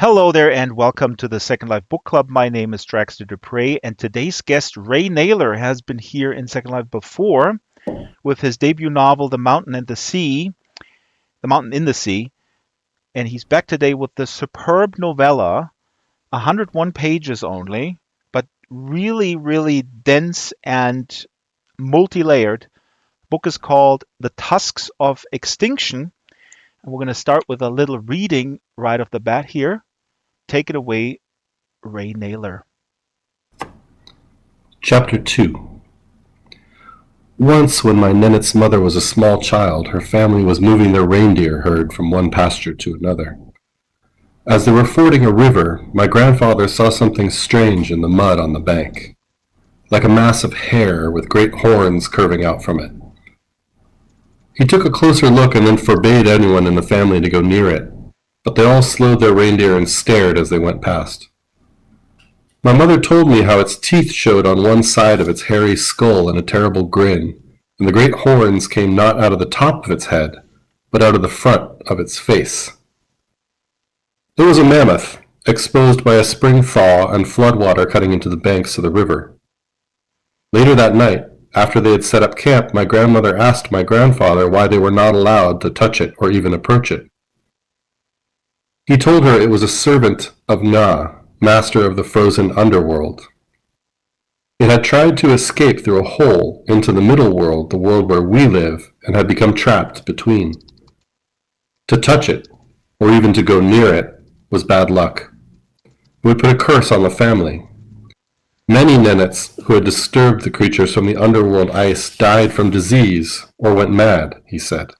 Hello there, and welcome to the Second Life Book Club. My name is Draxtor, and today's guest, Ray Nayler, has been here in Second Life before with his debut novel, The Mountain in the Sea, and he's back today with the superb novella, 101 pages only, but really, really dense and multi-layered. The book is called The Tusks of Extinction, and we're going to start with a little reading right off the bat here. Take it away, Ray Nayler. Chapter 2. Once, when my Nenet's mother was a small child, her family was moving their reindeer herd from one pasture to another. As they were fording a river, my grandfather saw something strange in the mud on the bank, like a mass of hair with great horns curving out from it. He took a closer look and then forbade anyone in the family to go near it, but they all slowed their reindeer and stared as they went past. My mother told me how its teeth showed on one side of its hairy skull in a terrible grin, and the great horns came not out of the top of its head, but out of the front of its face. There was a mammoth, exposed by a spring thaw and floodwater cutting into the banks of the river. Later that night, after they had set up camp, my grandmother asked my grandfather why they were not allowed to touch it or even approach it. He told her it was a servant of Na, master of the frozen underworld. It had tried to escape through a hole into the middle world, the world where we live, and had become trapped between. To touch it, or even to go near it, was bad luck. It would put a curse on the family. Many Nenets who had disturbed the creatures from the underworld ice died from disease or went mad, he said.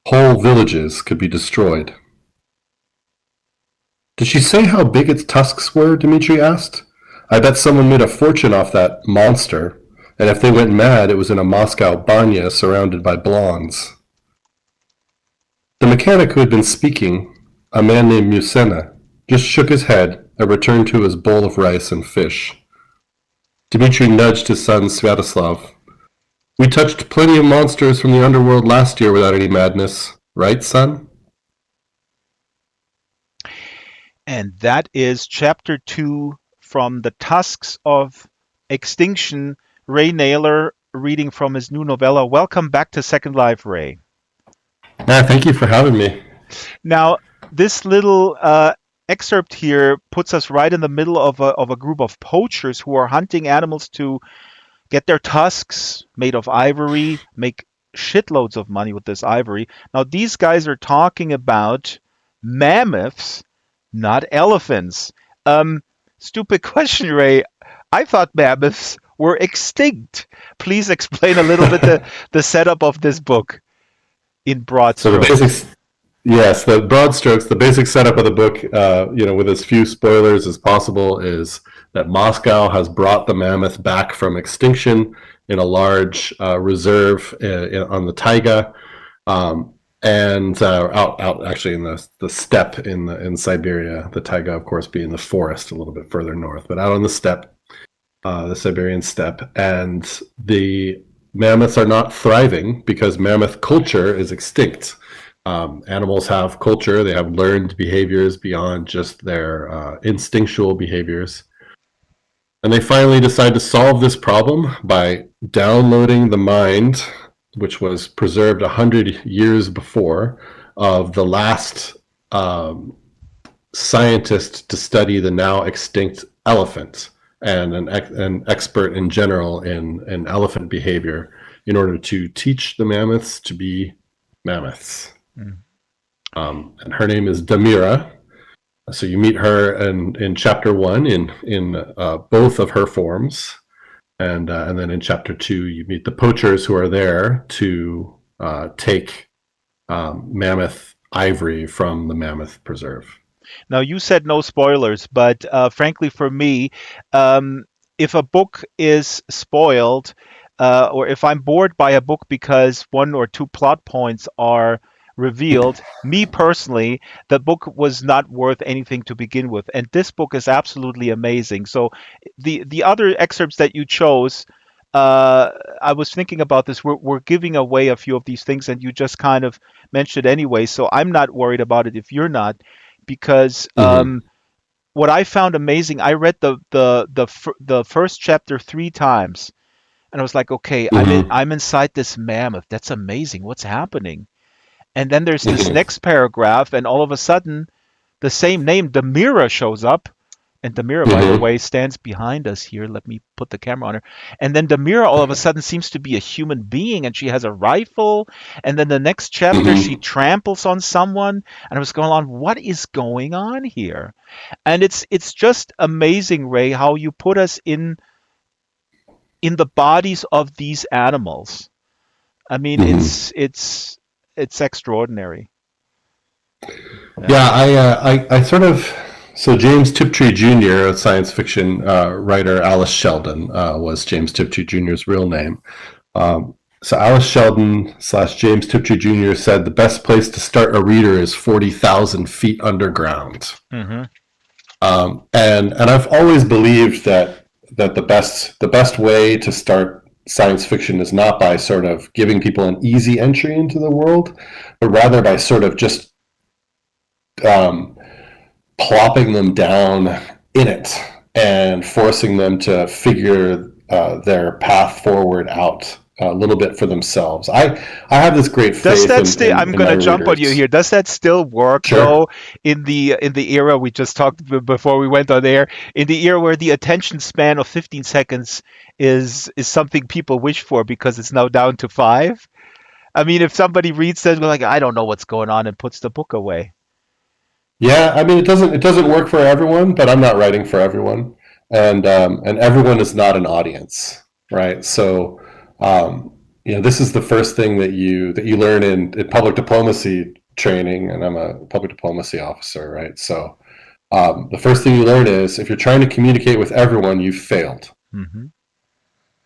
Whole villages could be destroyed. Did she say how big its tusks were? Dmitri asked. I bet someone made a fortune off that monster, and if they went mad, it was in a Moscow banya surrounded by blondes. The mechanic who had been speaking, a man named Musena, just shook his head and returned to his bowl of rice and fish. Dmitri nudged his son Sviatoslav. We touched plenty of monsters from the underworld last year without any madness, right, son? And that is chapter 2 from The Tusks of Extinction. Ray Nayler reading from his new novella. Welcome back to Second Life, Ray. Thank you for having me. Now, this little excerpt here puts us right in the middle of a group of poachers who are hunting animals to get their tusks made of ivory, make shitloads of money with this ivory. Now, these guys are talking about mammoths, not elephants. Stupid question, Ray. I thought mammoths were extinct. Please explain a little bit the setup of this book in broad strokes. So the basics, yes, the broad strokes, the basic setup of the book, with as few spoilers as possible, is that Moscow has brought the mammoth back from extinction in a large reserve on the taiga, and out actually in the steppe in Siberia. The taiga, of course, being the forest a little bit further north, but out on the steppe, the Siberian steppe, and the mammoths are not thriving because mammoth culture is extinct. Animals have culture; they have learned behaviors beyond just their instinctual behaviors. And they finally decide to solve this problem by downloading the mind, which was preserved 100 years before, of the last scientist to study the now extinct elephant, and an expert in general in elephant behavior, in order to teach the mammoths to be mammoths. And her name is Damira. So you meet her in chapter 1 in both of her forms. And then in chapter 2, you meet the poachers who are there to take mammoth ivory from the mammoth preserve. Now, you said no spoilers, but frankly, for me, if a book is spoiled, or if I'm bored by a book because one or two plot points are revealed, me personally, the book was not worth anything to begin with. And this book is absolutely amazing. So the other excerpts that you chose, I was thinking about this. We're giving away a few of these things, and you just kind of mentioned it anyway. So I'm not worried about it if you're not, because Hmm. what I found amazing, I read the first chapter 3 times, and I was like, okay, Hmm. I'm inside this mammoth. That's amazing. What's happening? And then there's this Hmm. next paragraph, and all of a sudden, the same name, Demira, shows up. And Demira, by the Hmm. way, stands behind us here. Let me put the camera on her. And then Demira all of a sudden seems to be a human being, and she has a rifle. And then the next chapter, she Hmm. tramples on someone. And I was going on, what is going on here? And it's just amazing, Ray, how you put us in the bodies of these animals. I mean, Hmm. it's extraordinary. Yeah. Yeah, I sort of. So James Tiptree Jr., a science fiction writer, Alice Sheldon was James Tiptree Jr.'s real name. Um, so Alice Sheldon slash James Tiptree Jr. said the best place to start a reader is 40,000 feet underground. Hmm. And I've always believed that the best way to start science fiction is not by sort of giving people an easy entry into the world, but rather by sort of just um, plopping them down in it and forcing them to figure their path forward out a little bit for themselves. I have this great Does faith that in, still? in, I'm in my gonna jump on you readers. here. Does that still work Sure. though? In the era we just talked before we went on air, in the era where the attention span of 15 seconds is something people wish for because it's now down to 5. I mean, if somebody reads that, we're like, I don't know what's going on, and puts the book away. Yeah, I mean it doesn't work for everyone, but I'm not writing for everyone, and everyone is not an audience, right? So, this is the first thing that you learn in public diplomacy training, and I'm a public diplomacy officer, right? So, the first thing you learn is if you're trying to communicate with everyone, you've failed. Hmm.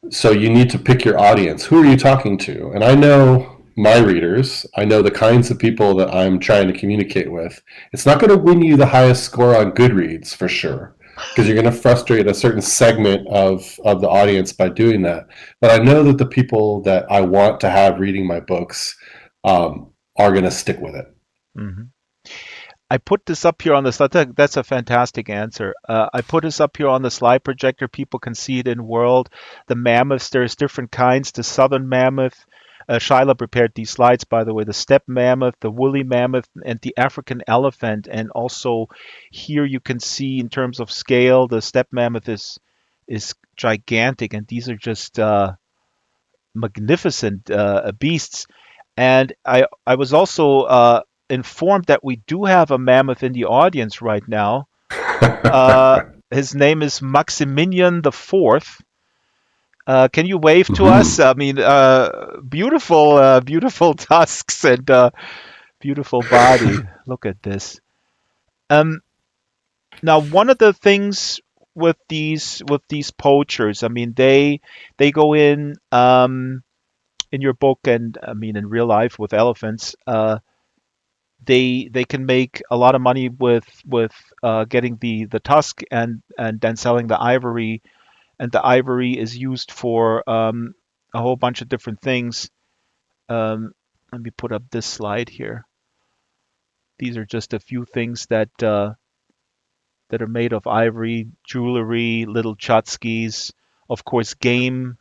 So you need to pick your audience. Who are you talking to? And I know my readers. I know the kinds of people that I'm trying to communicate with. It's not going to win you the highest score on Goodreads for sure, because you're going to frustrate a certain segment of the audience by doing that. But I know that the people that I want to have reading my books are going to stick with it. Hmm. I put this up here on the slide. That's a fantastic answer. I put this up here on the slide projector. People can see it in World. The mammoths, there's different kinds. The southern mammoth. Shyla prepared these slides, by the way. The steppe mammoth, the woolly mammoth, and the African elephant. And also here you can see in terms of scale, the steppe mammoth is gigantic, and these are just magnificent beasts. And I was also informed that we do have a mammoth in the audience right now. His name is Maximilian the Fourth. Can you wave to us? Mhm. I mean, beautiful, beautiful tusks and beautiful body. Look at this. Um, Now, one of the things with these poachers, I mean, they go in your book, and I mean in real life with elephants. They can make a lot of money with getting the tusk and then selling the ivory, and the ivory is used for a whole bunch of different things. Let me put up this slide here. These are just a few things that are made of ivory: jewelry, little tchotchkes, of course, game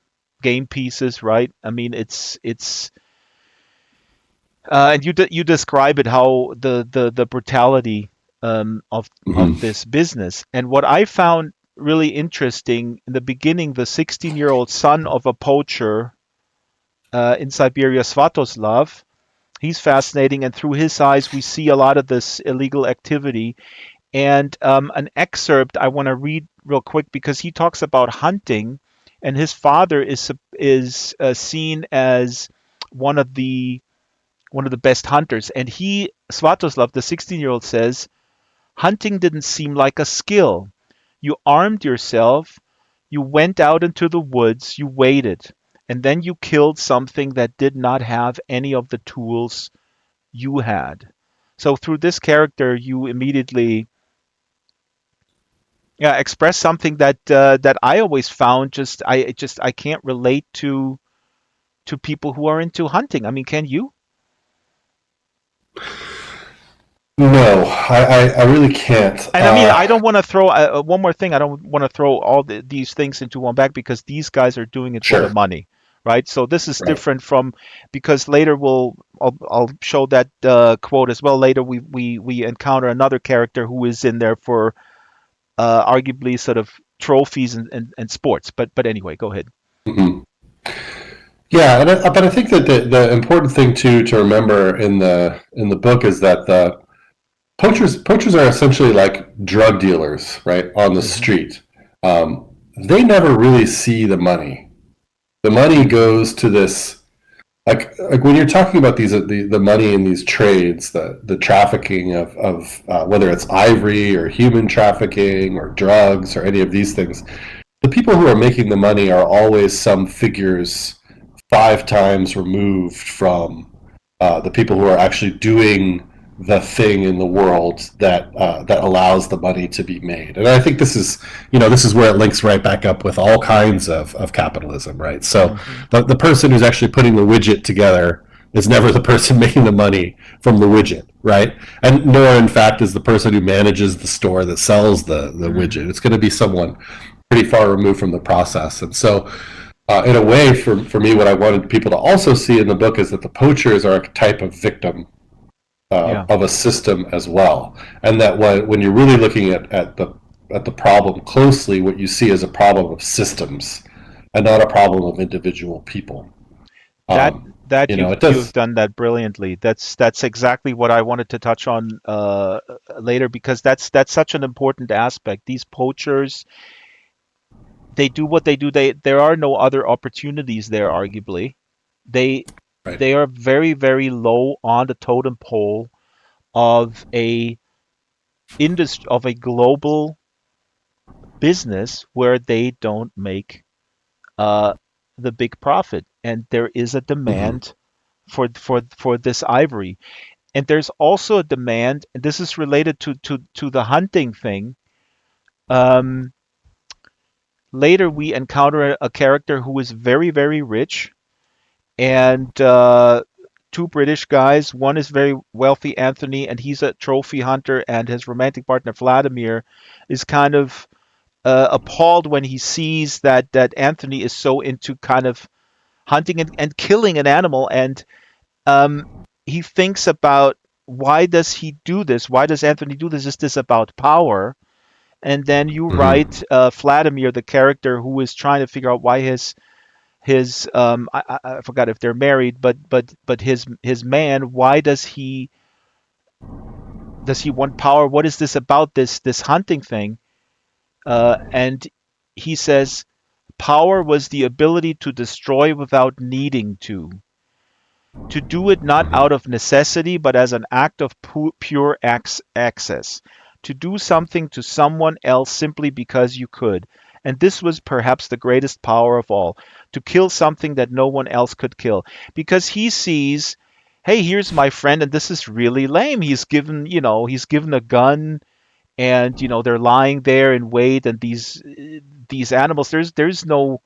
pieces, right? I mean, it's and you describe it, how the brutality of Mhm. this business. And what I found really interesting in the beginning, the 16-year-old son of a poacher in Siberia, Svatoslav, he's fascinating, and through his eyes we see a lot of this illegal activity. And an excerpt I want to read real quick, because he talks about hunting, and his father is seen as one of the one of the best hunters. And Svatoslav, the 16-year-old, says, hunting didn't seem like a skill. You armed yourself, you went out into the woods, you waited, and then you killed something that did not have any of the tools you had. So through this character, you immediately, yeah, express something that I always found, I can't relate to people who are into hunting. I mean, can you? No, I really can't. And I mean, I don't want to throw one more thing. I don't want to throw these things into one bag because these guys are doing it for the Sure. money, right? So this is Right. different from because later I'll show that quote as well. Later we encounter another character who is in there for arguably sort of trophies and sports. But anyway, go ahead. Hmm. Yeah, but I think that the important thing to remember in the book is that the poachers are essentially like drug dealers, right, on the Hmm. street. They never really see the money. The money goes to this like when you're talking about the money in these trades, the trafficking of whether it's ivory or human trafficking or drugs or any of these things, the people who are making the money are always some figures 5 times removed from the people who are actually doing the thing in the world that allows the money to be made. And I think this is where it links right back up with all kinds of capitalism, right? So Hmm. the person who's actually putting the widget together is never the person making the money from the widget, right? And nor, in fact, is the person who manages the store that sells the widget. Hmm. It's going to be someone pretty far removed from the process. And so, in a way, for me, what I wanted people to also see in the book is that the poachers are a type of victim Yeah. of a system as well, and that when you're really looking at the problem closely, what you see is a problem of systems and not a problem of individual people. That that It you've does. done that brilliantly. That's exactly what I wanted to touch on later because that's such an important aspect. These poachers, they do what they do. There are no other opportunities there, arguably. They Right. they are very, very low on the totem pole of a of a global business where they don't make uh, the big profit. And there is a Mm-hmm. demand for this ivory. And there's also a demand, and this is related to the hunting thing. Um, Later, we encounter a character who is very, very rich, and two British guys. One is very wealthy, Anthony, and he's a trophy hunter, and his romantic partner, Vladimir, is kind of appalled when he sees that Anthony is so into kind of hunting and killing an animal, and um, he thinks about why does he do this? Why does Anthony do this? Is this about power? And then you Mm-hmm. write Vladimir, the character who is trying to figure out why his I forgot if they're married, but his man, why does he want power? What is this about this hunting thing? And he says power was the ability to destroy without needing to do it not Mm-hmm. out of necessity, but as an act of pure access, to do something to someone else simply because you could. And this was perhaps the greatest power of all, to kill something that no one else could kill. Because he sees, hey, here's my friend, and this is really lame. He's given a gun, and they're lying there in wait, and these animals, there's no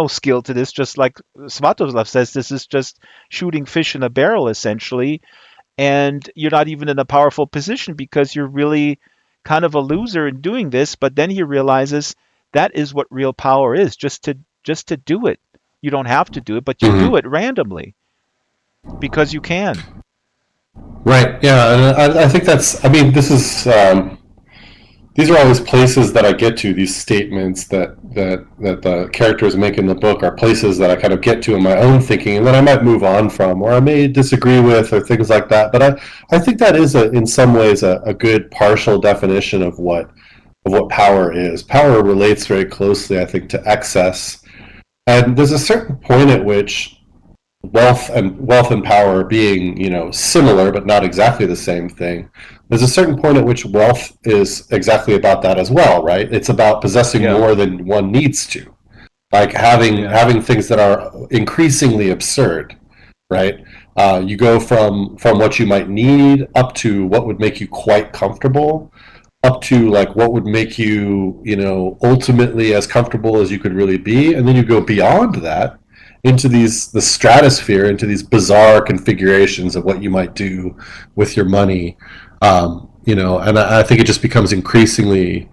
skill to this, just like Svatoslav says, this is just shooting fish in a barrel essentially, and you're not even in a powerful position because you're really kind of a loser in doing this. But then he realizes that is what real power is, just to do it. You don't have to do it, but you do Mm-hmm. it randomly because you can. Right. Yeah, and I think that's. I mean, this is. These are always places that I get to. These statements that the characters make in the book are places that I kind of get to in my own thinking, and that I might move on from, or I may disagree with, or things like that. But I think that is in some ways a good partial definition of what power is. Power relates very closely, I think, to excess, and there's a certain point at which wealth and power being similar but not exactly the same thing, there's a certain point at which wealth is exactly about that as well, right? It's about possessing Yeah, more than one needs to, like having yeah. having things that are increasingly absurd, right? You go from what you might need up to what would make you quite comfortable, up to like what would make you, ultimately as comfortable as you could really be, and then you go beyond that into the stratosphere, into these bizarre configurations of what you might do with your money. And I think it just becomes increasingly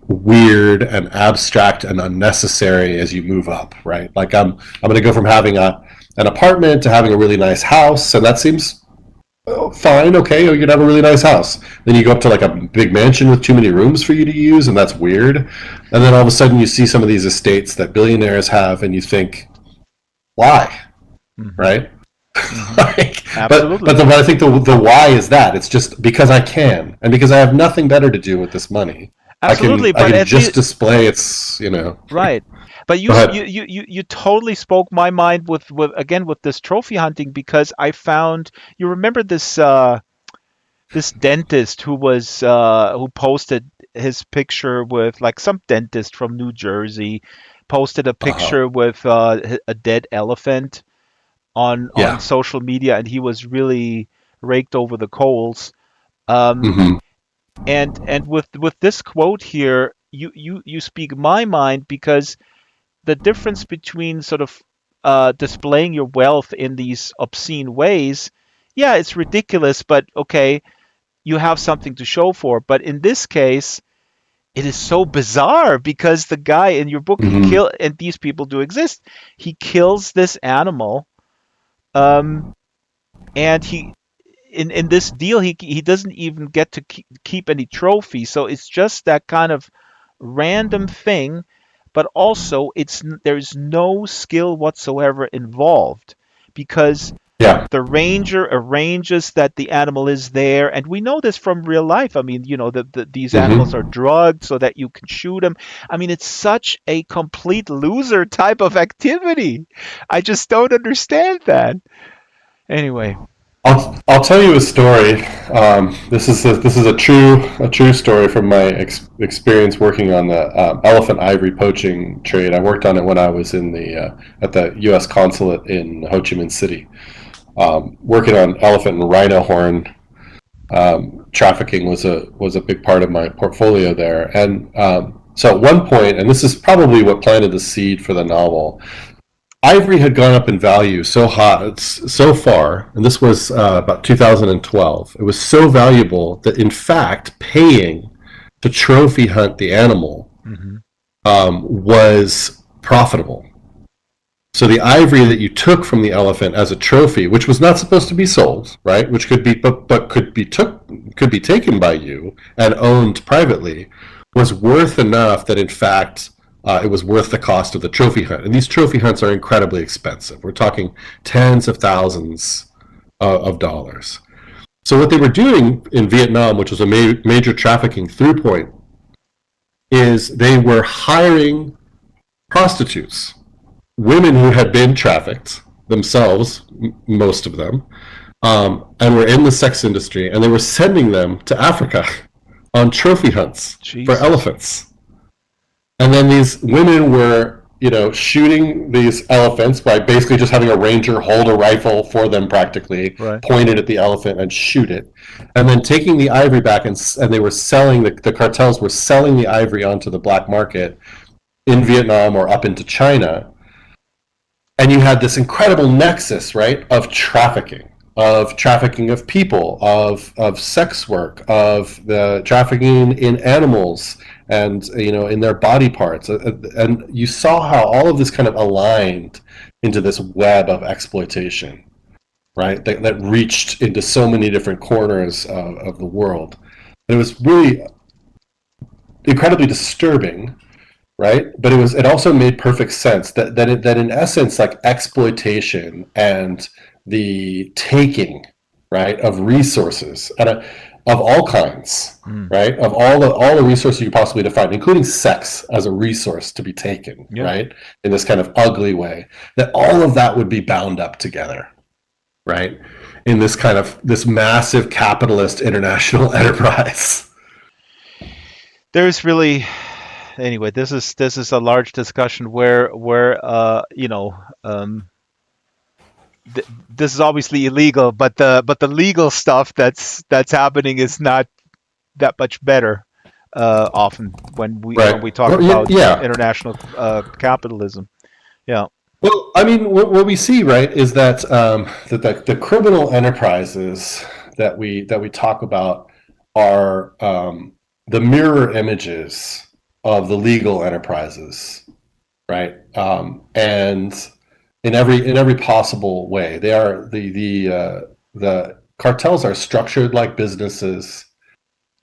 weird and abstract and unnecessary as you move up, right? Like I'm going to go from having an apartment to having a really nice house, and that seems fine, okay, you could have a really nice house. Then you go up to like a big mansion with too many rooms for you to use, and that's weird. And then all of a sudden you see some of these estates that billionaires have, and you think, why, Hmm. right? Hmm. Like, Absolutely. but I think the why is that it's just because I can, and because I have nothing better to do with this money. Absolutely, I but can at just least display its, you know. right. But Go ahead. you totally spoke my mind with again with this trophy hunting because I found you remember this dentist who posted his picture with like some dentist from New Jersey posted a Uh-huh. picture with a dead elephant on Yeah. social media, and he was really raked over the coals. Um, Hmm. and with this quote here, you speak my mind because the difference between sort of displaying your wealth in these obscene ways, yeah, it's ridiculous, but okay, you have something to show for. But in this case, it is so bizarre because the guy in your book, Hmm. and these people do exist, he kills this animal, um, and in this deal, he doesn't even get to keep any trophy. So it's just that kind of random thing, but also there's no skill whatsoever involved because Yeah. the ranger arranges that the animal is there, and we know this from real life. I mean, these animals are Hmm. drugged so that you can shoot them. I mean, it's such a complete loser type of activity. I just don't understand that. Anyway. I'll tell you a story. This is a true story from my experience working on the elephant ivory poaching trade. I worked on it when I was in the at the U.S. consulate in Ho Chi Minh City, working on elephant and rhino horn trafficking was a big part of my portfolio there. And so at one point, and this is probably what planted the seed for the novel, ivory had gone up in value so far, and this was about 2012. It was so valuable that, in fact, paying to trophy hunt the animal Hmm. was profitable. So the ivory that you took from the elephant as a trophy, which was not supposed to be sold, right, which could be but could be taken by you and owned privately, was worth enough that in fact it was worth the cost of the trophy hunt. And these trophy hunts are incredibly expensive. We're talking tens of thousands of dollars. So what they were doing in Vietnam, which was a major trafficking through point, is they were hiring prostitutes, women who had been trafficked themselves, most of them, and were in the sex industry, and they were sending them to Africa on trophy hunts for Jesus. elephants. And then these women were, shooting these elephants by basically just having a ranger hold a rifle for them, practically Right. point it at the elephant and shoot it, and then taking the ivory back, and they were selling the cartels were selling the ivory onto the black market in Vietnam or up into China. And you had this incredible nexus, right, of trafficking of people, of sex work, of the trafficking in animals, and in their body parts. And you saw how all of this kind of aligned into this web of exploitation, right, that reached into so many different corners of the world. And it was really incredibly disturbing, right? But it also made perfect sense that in essence, like, exploitation and the taking, right, of resources and of all kinds, Mm. right, of all the resources you could possibly define, including sex as a resource to be taken, Yeah. right, in this kind of ugly way, that all of that would be bound up together, right, in this massive capitalist international enterprise. There's really anyway, this is a large discussion where this is obviously illegal, but the legal stuff that's happening is not that much better. Often when we Right. talk Well, about yeah. international capitalism. Yeah. Well, I mean, what we see, right, is that the criminal enterprises that we talk about are the mirror images of the legal enterprises, right? And in every possible way, they are the cartels are structured like businesses,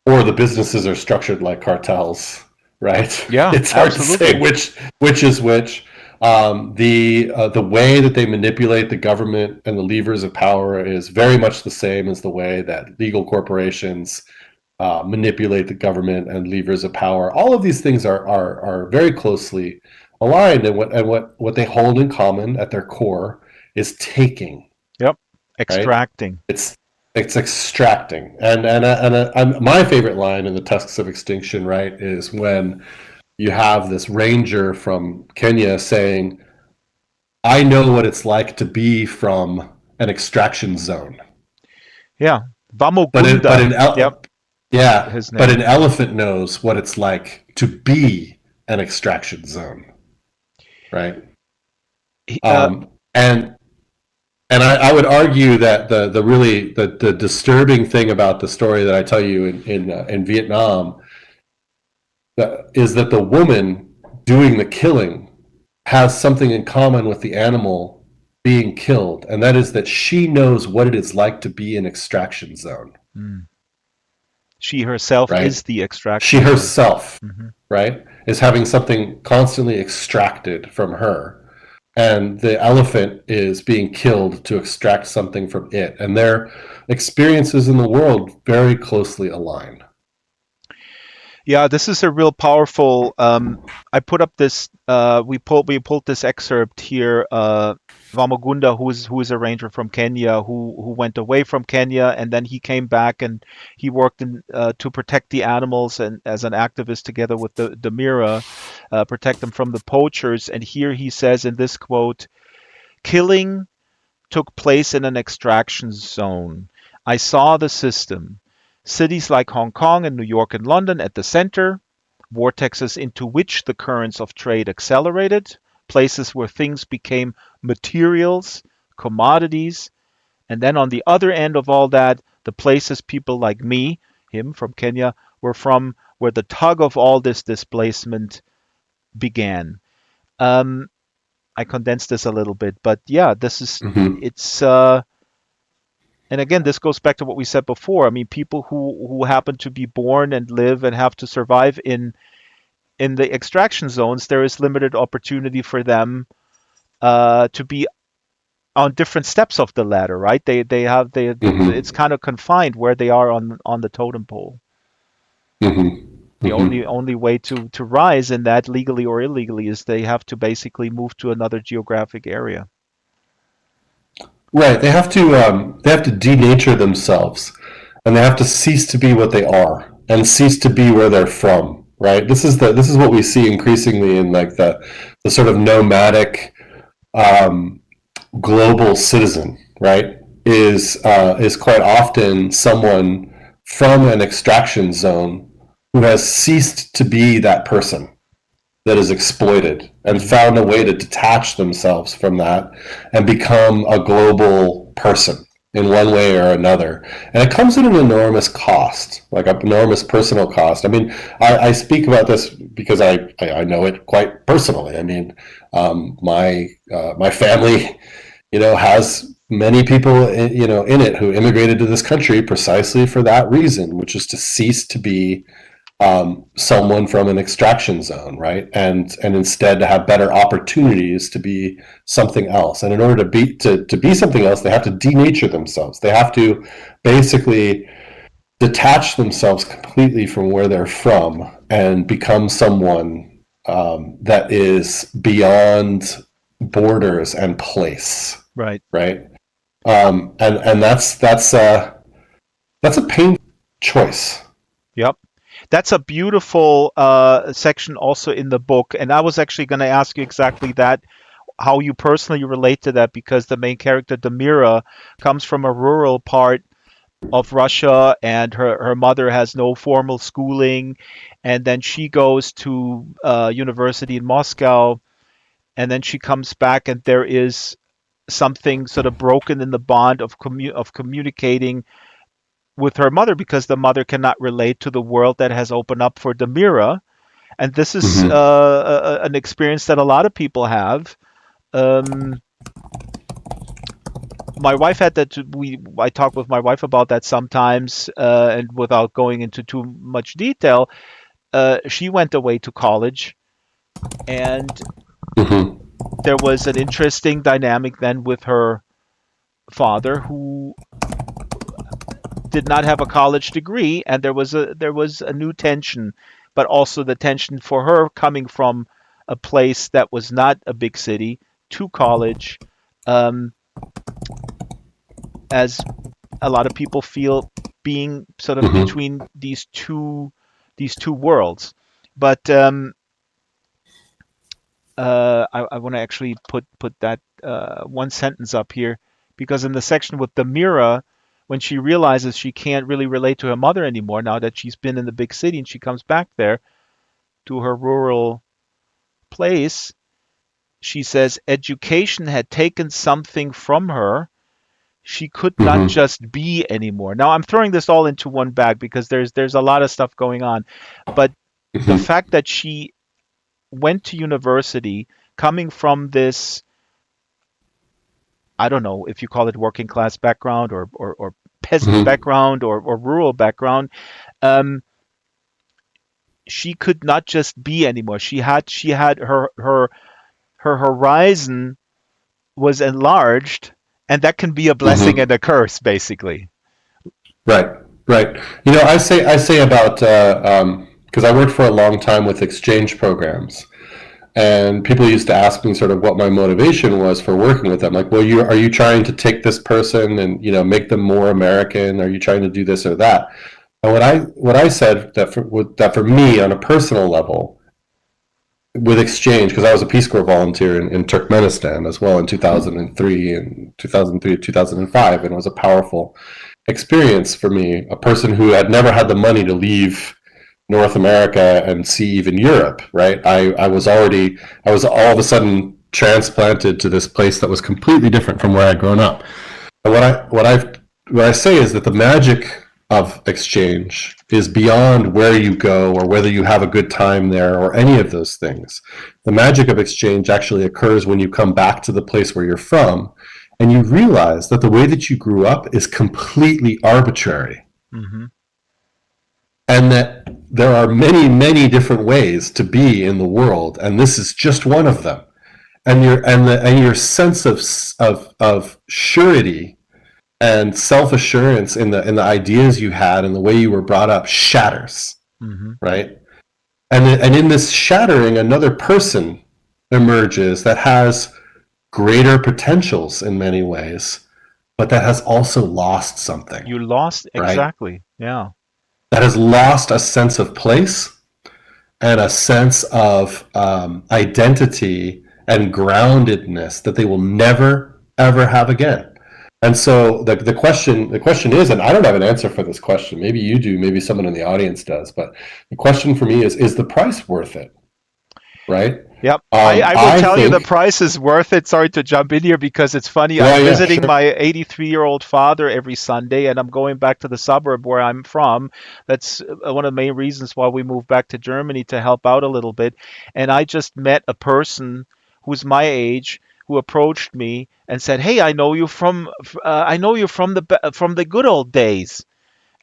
or the businesses are structured like cartels, right? Yeah, It's hard to say absolutely. which is which. The way that they manipulate the government and the levers of power is very much the same as the way that legal corporations manipulate the government and levers of power. All of these things are very closely aligned, and what they hold in common at their core is taking, Yep. right? Extracting. It's it's extracting, and my favorite line in the Tusks of Extinction, right, is when you have this ranger from Kenya saying, "I know what it's like to be from an extraction zone," Yeah. but it, but Vamogunda. an Yep. yeah, His but an name. elephant knows what it's like to be an extraction zone, right? He, And I would argue that the disturbing thing about the story that I tell you in Vietnam is that the woman doing the killing has something in common with the animal being killed, and that is that she knows what it is like to be in extraction zone, mm, she herself right? is the She extraction zone. herself, Hmm. right, is having something constantly extracted from her, and the elephant is being killed to extract something from it, and their experiences in the world very closely align. Yeah, this is a real powerful. I put up this. We pulled this excerpt here. Vamogunda, who is a ranger from Kenya, who went away from Kenya, and then he came back and he worked to protect the animals and as an activist together with the Mira, protect them from the poachers. And here he says in this quote, "Killing took place in an extraction zone. I saw the system. Cities like Hong Kong and New York and London at the center, vortexes into which the currents of trade accelerated, places where things became materials, commodities, and then on the other end of all that, the places people like me, him from Kenya, were from, where the tug of all this displacement began." Um, I condensed this a little bit, but yeah, this is Mm-hmm. it's and again, this goes back to what we said before. I mean, people who happen to be born and live and have to survive in the extraction zones, there is limited opportunity for them to be on different steps of the ladder, right? They it's Mm-hmm. kind of confined where they are on the totem pole. Mm-hmm. The only Mm-hmm. only way to rise in that legally or illegally is they have to basically move to another geographic area. Right. They have to denature themselves, and they have to cease to be what they are and cease to be where they're from. Right. This is what we see increasingly in like the sort of nomadic um, global citizen. Right. Is quite often someone from an extraction zone who has ceased to be that person that is exploited and Hmm. found a way to detach themselves from that and become a global person in one way or another. And it comes at an enormous cost, like an enormous personal cost. I mean, I speak about this because I know it quite personally. I mean, my family, has many people, in it who immigrated to this country precisely for that reason, which is to cease to be someone from an extraction zone, right? And instead to have better opportunities to be something else. And in order to be something else, they have to denature themselves. They have to basically detach themselves completely from where they're from and become someone that is beyond borders and place, Right. right? And that's a painful choice. Yep. That's a beautiful section also in the book. And I was actually going to ask you exactly that, how you personally relate to that, because the main character, Demira, comes from a rural part of Russia, and her mother has no formal schooling. And then she goes to university in Moscow, and then she comes back, and there is something sort of broken in the bond of communicating with her mother because the mother cannot relate to the world that has opened up for Demira. And this is Hmm. an experience that a lot of people have. Um, my wife had that. I talk with my wife about that sometimes, and without going into too much detail, she went away to college, and Hmm. there was an interesting dynamic then with her father, who did not have a college degree, and there was a new tension, but also the tension for her coming from a place that was not a big city to college, um, as a lot of people feel being sort of Hmm. between these two worlds. But I want to actually put that one sentence up here, because in the section with the Mira, when she realizes she can't really relate to her mother anymore now that she's been in the big city and she comes back there to her rural place, she says education had taken something from her. She could not Hmm. just be anymore. Now I'm throwing this all into one bag because there's a lot of stuff going on, but the Hmm. fact that she went to university coming from this, I don't know if you call it working class background or peasant Hmm. background or rural background, um, she could not just be anymore. She had her horizon was enlarged, and that can be a blessing Hmm. and a curse, basically. Right, right. I say about because I worked for a long time with exchange programs, and people used to ask me sort of what my motivation was for working with them. Like, well, are you trying to take this person and make them more American? Are you trying to do this or that? And what I said that for me on a personal level with exchange, because I was a Peace Corps volunteer in Turkmenistan as well in 2003 and 2003 2005, and it was a powerful experience for me, a person who had never had the money to leave North America and see even Europe, right? I was all of a sudden transplanted to this place that was completely different from where I'd grown up. And what I say is that the magic of exchange is beyond where you go or whether you have a good time there or any of those things. The magic of exchange actually occurs when you come back to the place where you're from and you realize that the way that you grew up is completely arbitrary Hmm. and that there are many, many different ways to be in the world, and this is just one of them. And your sense of surety and self assurance in the ideas you had and the way you were brought up shatters, Hmm. right? And in this shattering, another person emerges that has greater potentials in many ways, but that has also lost something, You lost, right? exactly. Yeah. That has lost a sense of place and a sense of identity and groundedness that they will never ever have again. And so the question is, and I don't have an answer for this question. Maybe you do. Maybe someone in the audience does. But the question for me is the price worth it? Right? Yep. I will I tell you the think. price is worth it. Sorry to jump in here because it's funny. Yeah, I'm yeah, visiting sure. my 83-year-old father every Sunday, and I'm going back to the suburb where I'm from. That's one of the main reasons why we moved back to Germany, to help out a little bit. And I just met a person who's my age who approached me and said, "Hey, I know you from the good old days."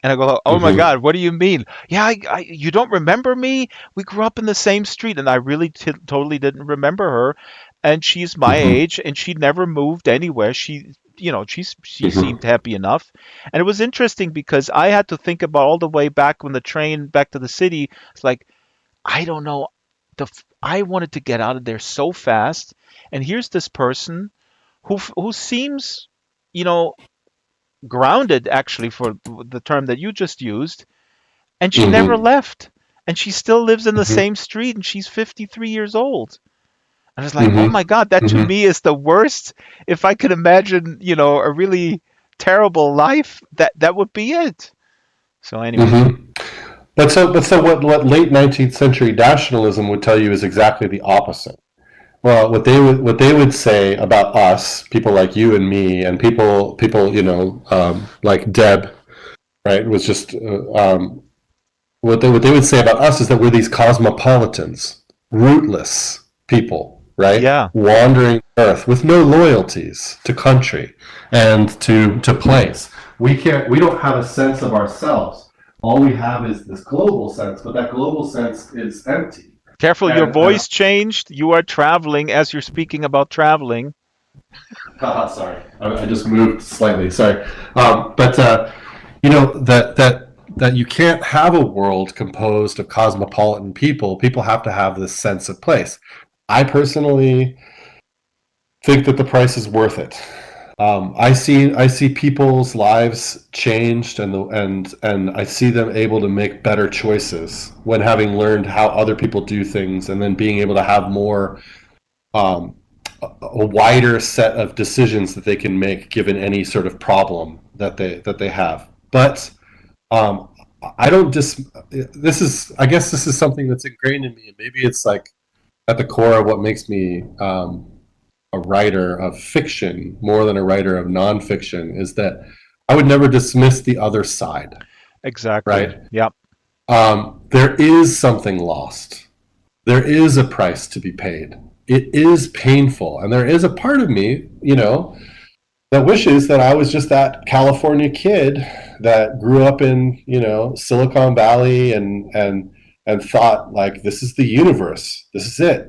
And I go, "Oh my Hmm. God, what do you mean? Yeah, you don't remember me? We grew up in the same street." And I really totally didn't remember her. And she's my Hmm. age, and she never moved anywhere. She seemed Hmm. happy enough. And it was interesting because I had to think about all the way back when the train back to the city. It's like, I don't know, I wanted to get out of there so fast. And here's this person who seems, you know, grounded, actually, for the term that you just used, and she never Hmm. left, and she still lives in the Hmm. same street, and she's 53 years old. And it's like, oh Hmm. my God, that to Hmm. me is the worst. If I could imagine, a really terrible life, that would be it. So anyway. Hmm. But so what late 19th century nationalism would tell you is exactly the opposite. Well, what they would say about us, people like you and me, and people like Deb, right? It was just what they would say about us is that we're these cosmopolitans, rootless people, right? Yeah, Wandering Earth with no loyalties to country and to place. We don't have a sense of ourselves. All we have is this global sense, but that global sense is empty. careful, your And voice changed. You are traveling as you're speaking about traveling. sorry, I just moved slightly. Sorry, but that you can't have a world composed of cosmopolitan people. People have to have this sense of place. I personally think that the price is worth it. I see people's lives changed, and I see them able to make better choices when having learned how other people do things, and then being able to have more um, a wider set of decisions that they can make given any sort of problem that they have. But um, I don't just this is I guess this is something that's ingrained in me, and maybe it's like at the core of what makes me a writer of fiction more than a writer of nonfiction is that I would never dismiss the other side, Exactly. right? Yeah. There is something lost. There is a price to be paid. It is painful, and there is a part of me, that wishes that I was just that California kid that grew up in, Silicon Valley and thought like this is the universe. This is it.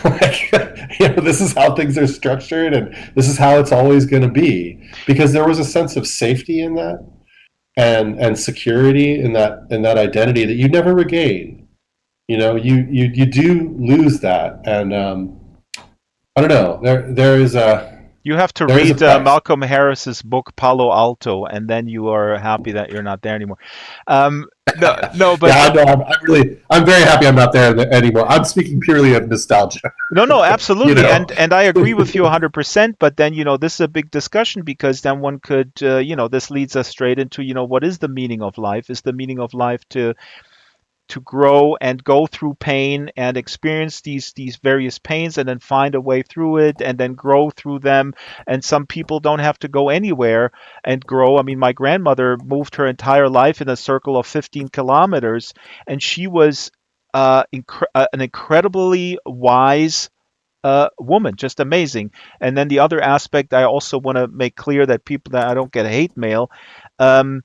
Like, this is how things are structured and this is how it's always going to be because there was a sense of safety in that and security in that identity that you never regain. You do lose that, and I don't know. You have to There is a read price. Malcolm Harris's book Palo Alto, and then you are happy that you're not there anymore. No, no, Yeah, but I know. I'm very happy I'm not there anymore. I'm speaking purely of nostalgia. no, no, you absolutely, know. and I agree with you 100%. But then this is a big discussion because then one could this leads us straight into what is the meaning of life? Is the meaning of life to grow and go through pain and experience these various pains and then find a way through it and then grow through them, and some people don't have to go anywhere and grow. I mean, my grandmother moved her entire life in a circle of 15 kilometers, and she was an incredibly wise woman, just amazing. And then the other aspect I also want to make clear that people that I don't get hate mail. um,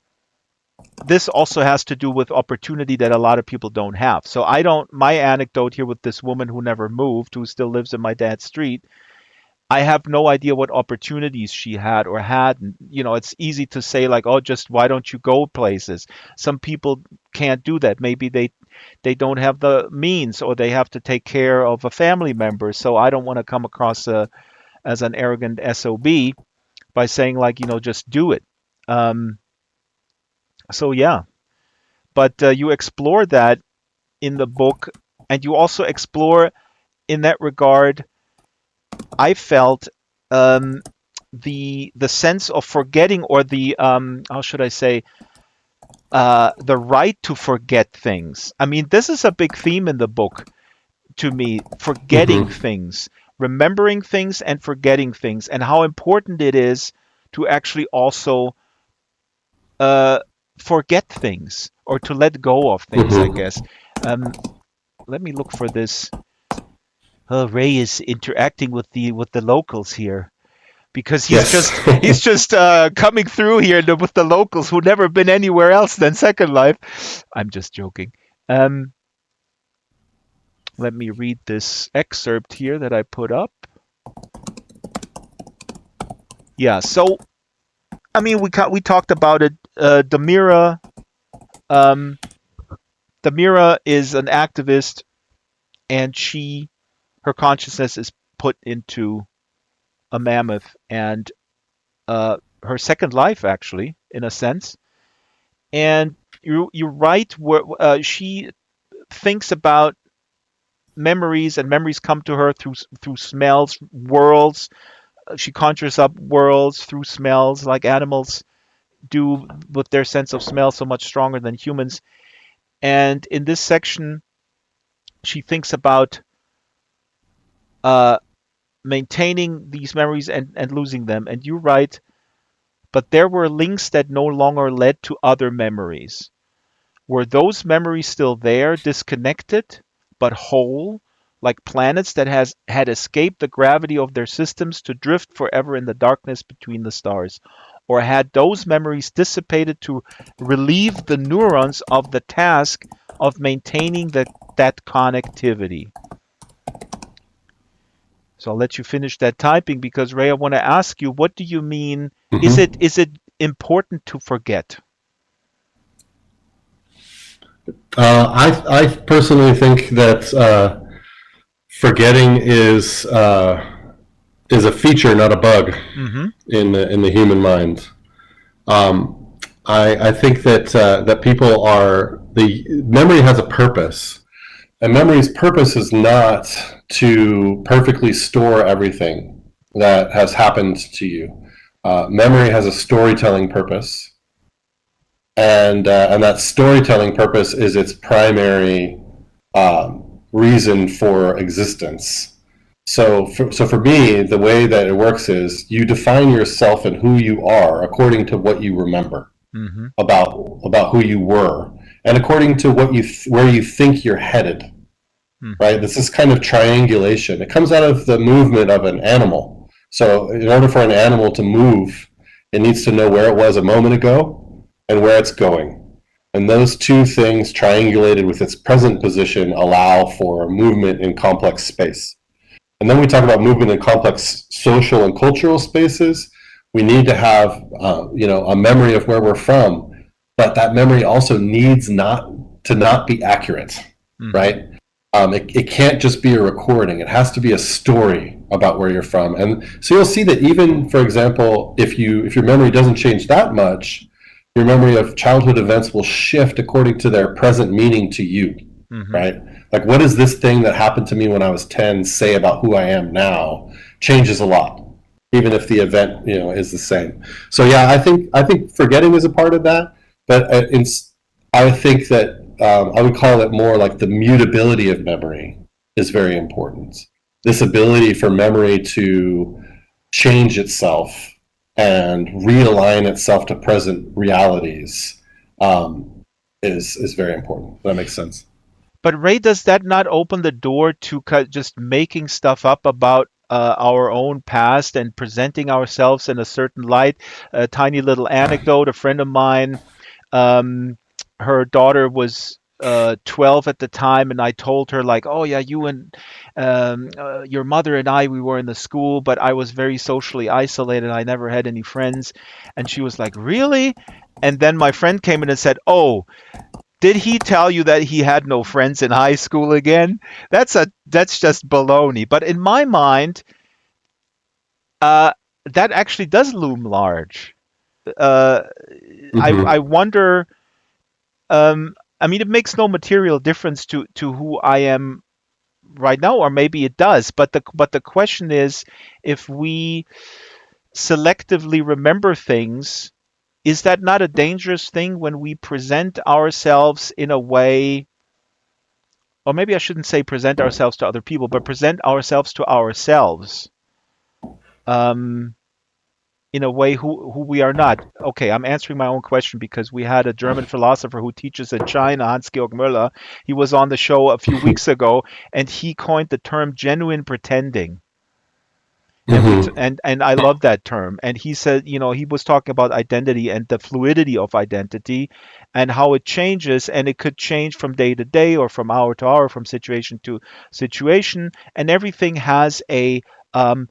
this also has to do with opportunity that a lot of people don't have. So I don't, my anecdote here with this woman who never moved, who still lives in my dad's street, I have no idea what opportunities she had or hadn't. It's easy to say like, oh, just why don't you go places? Some people can't do that. Maybe they don't have the means or they have to take care of a family member. So I don't want to come across as an arrogant SOB by saying like, just do it. Um, so yeah, but you explore that in the book, and you also explore in that regard. I felt um, the sense of forgetting, or the how should I say, the right to forget things. I mean, this is a big theme in the book to me: forgetting Hmm. things, remembering things, and forgetting things, and how important it is to actually also uh, forget things or to let go of things, I Hmm. guess. Um, Let me look for this. Ray is interacting with the locals here because he's Yes. just he's just coming through here with the locals who never been anywhere else than Second Life. I'm just joking. Um, Let me read this excerpt here that I put up. Yeah, so I mean we talked about it. Um, Damira is an activist, and her consciousness is put into a mammoth, and her second life, actually, in a sense. And you write where she thinks about memories, and memories come to her through smells, worlds. She conjures up worlds through smells, like animals do with their sense of smell, so much stronger than humans. And in this section, she thinks about uh, maintaining these memories and losing them. And you write, but there were links that no longer led to other memories. Were those memories still there, disconnected, but whole, like planets that had escaped the gravity of their systems to drift forever in the darkness between the stars? Or had those memories dissipated to relieve the neurons of the task of maintaining that connectivity? So I'll let you finish that typing because Ray, I want to ask you, what do you mean? Is it Hmm. is it important to forget? I personally think that forgetting is a feature, not a bug, Mm-hmm. in the human mind. I think that people are the memory has a purpose, and memory's purpose is not to perfectly store everything that has happened to you. Memory has a storytelling purpose, and that storytelling purpose is its primary reason for existence. So for me, the way that it works is you define yourself and who you are according to what you remember Mm-hmm. about who you were, and according to where you think you're headed. Mm-hmm. Right? This is kind of triangulation. It comes out of the movement of an animal. So in order for an animal to move, it needs to know where it was a moment ago and where it's going. And those two things triangulated with its present position allow for movement in complex space. And then we talk about movement in complex social and cultural spaces. We need to have, a memory of where we're from, but that memory also needs not be accurate, Mm-hmm. right? It can't just be a recording. It has to be a story about where you're from. And so you'll see that even, for example, if your memory doesn't change that much, your memory of childhood events will shift according to their present meaning to you, Mm-hmm. right? Like, what does this thing that happened to me when I was 10 say about who I am now? Changes a lot, even if the event, is the same. So yeah, I think forgetting is a part of that, but I think that I would call it more like the mutability of memory is very important. This ability for memory to change itself and realign itself to present realities um, is very important. That makes sense. But Ray, does that not open the door to just making stuff up about our own past and presenting ourselves in a certain light? A tiny little anecdote: a friend of mine, um, her daughter was 12 at the time, and I told her like, "Oh yeah, you and your mother and I, we were in the school, but I was very socially isolated. I never had any friends." And she was like, "Really?" And then my friend came in and said, "Oh, did he tell you that he had no friends in high school again? That's just baloney." But in my mind, uh, that actually does loom large. Uh, I Mm-hmm. wonder. I mean, it makes no material difference to who I am right now, or maybe it does. But the question is, if we selectively remember things, is that not a dangerous thing when we present ourselves in a way, or maybe I shouldn't say present ourselves to other people, but present ourselves to ourselves um, in a way who we are not. Okay, I'm answering my own question because we had a German philosopher who teaches in China, Hans-Georg Müller. He was on the show a few weeks ago, and he coined the term genuine pretending. And Mm-hmm. and I love that term. And he said, he was talking about identity and the fluidity of identity and how it changes, and it could change from day to day or from hour to hour, from situation to situation, and everything has um,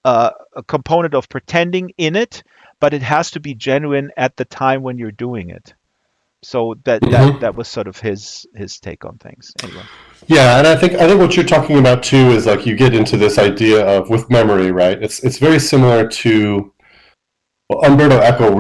a component of pretending in it, but it has to be genuine at the time when you're doing it. So that Mm-hmm. was sort of his take on things. Anyway. Yeah, and I think what you're talking about too is like you get into this idea of with memory, right? It's very similar to, well, Umberto Eco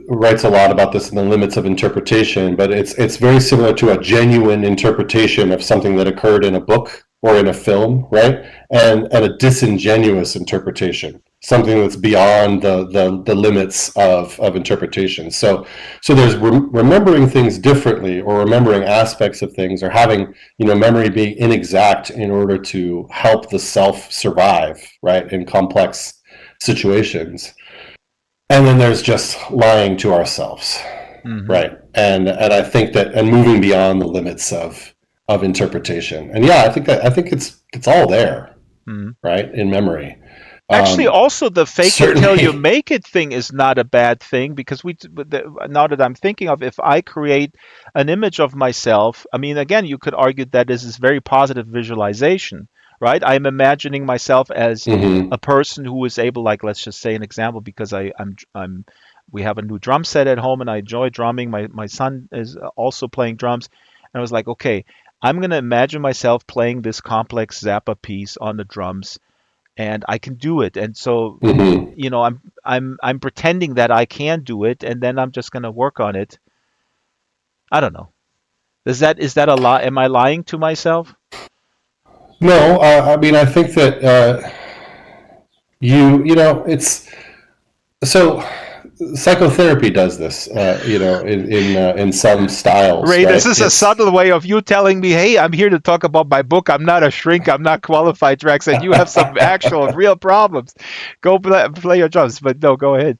writes a lot about this in the limits of interpretation, but it's very similar to a genuine interpretation of something that occurred in a book or in a film, right? And a disingenuous interpretation, something that's beyond the limits of interpretation. So there's remembering things differently, or remembering aspects of things, or having memory being inexact in order to help the self survive, right, in complex situations. and then there's just lying to ourselves, Hmm. right? And I think that, and moving beyond the limits of interpretation. And yeah, I think it's all there, Hmm. right, in memory. Actually, Um, also the fake it till you Certainly. make it thing is not a bad thing because now that I'm thinking of, if I create an image of myself, I mean, again, you could argue that this is very positive visualization, right? I'm imagining myself as Hmm. a person who is able, like, let's just say an example, because we have a new drum set at home and I enjoy drumming. My son is also playing drums, and I was like, okay, I'm gonna imagine myself playing this complex Zappa piece on the drums and I can do it. And so, Hmm. I'm pretending that I can do it, and then I'm just gonna work on it. I don't know. Is that a lie? Am I lying to myself? No, I mean, I think that it's so psychotherapy does this, in some styles, Ray, this right? is a It's subtle way of you telling me, hey, I'm here to talk about my book. I'm not a shrink. I'm not qualified, Drax, and you have some actual real problems. Go play your drums. But no, go ahead.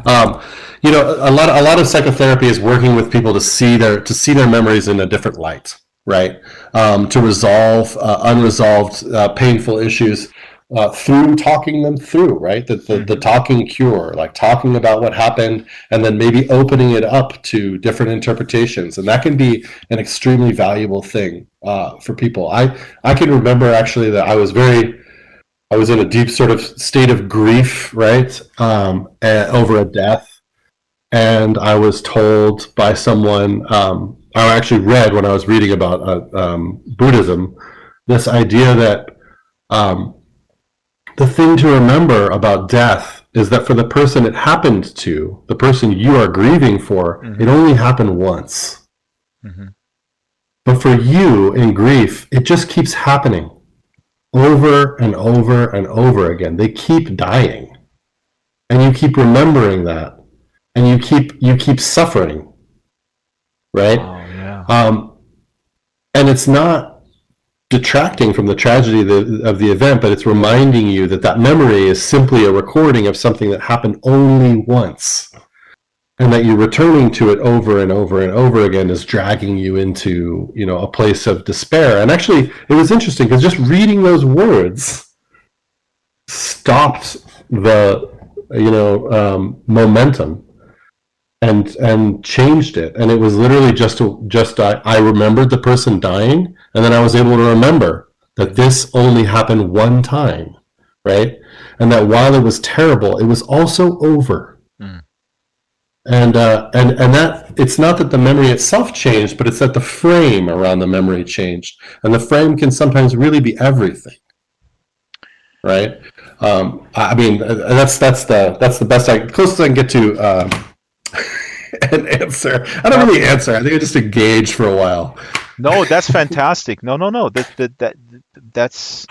um, a lot of psychotherapy is working with people to see their memories in a different light, right? To resolve unresolved painful issues through talking them through, right? The Hmm. talking cure, like talking about what happened and then maybe opening it up to different interpretations, and that can be an extremely valuable thing for people. I can remember actually that I was in a deep sort of state of grief, right, over a death, and I was told by someone. I actually read when I was reading about Buddhism, this idea that um, the thing to remember about death is that for the person it happened to, the person you are grieving for, it Hmm. only happened once. Hmm. But for you in grief, it just keeps happening over and over and over again. They keep dying, and you keep remembering that, and you keep suffering, right? Wow. Yeah. Um, and it's not detracting from the tragedy of the event, but it's reminding you that that memory is simply a recording of something that happened only once, and that you returning to it over and over and over again is dragging you into a place of despair. And actually, it was interesting because just reading those words stopped the momentum and changed it. And it was literally just I remembered the person dying, and then I was able to remember that Hmm. this only happened one time, right? And that while it was terrible, it was also over. Mm. And that it's not that the memory itself changed, but it's that the frame around the memory changed, and the frame can sometimes really be everything, right? I mean, that's the best closest I can get to an answer. I don't really Absolutely. answer. I think I just engage for a while. No, that's fantastic. No, no, no. That's.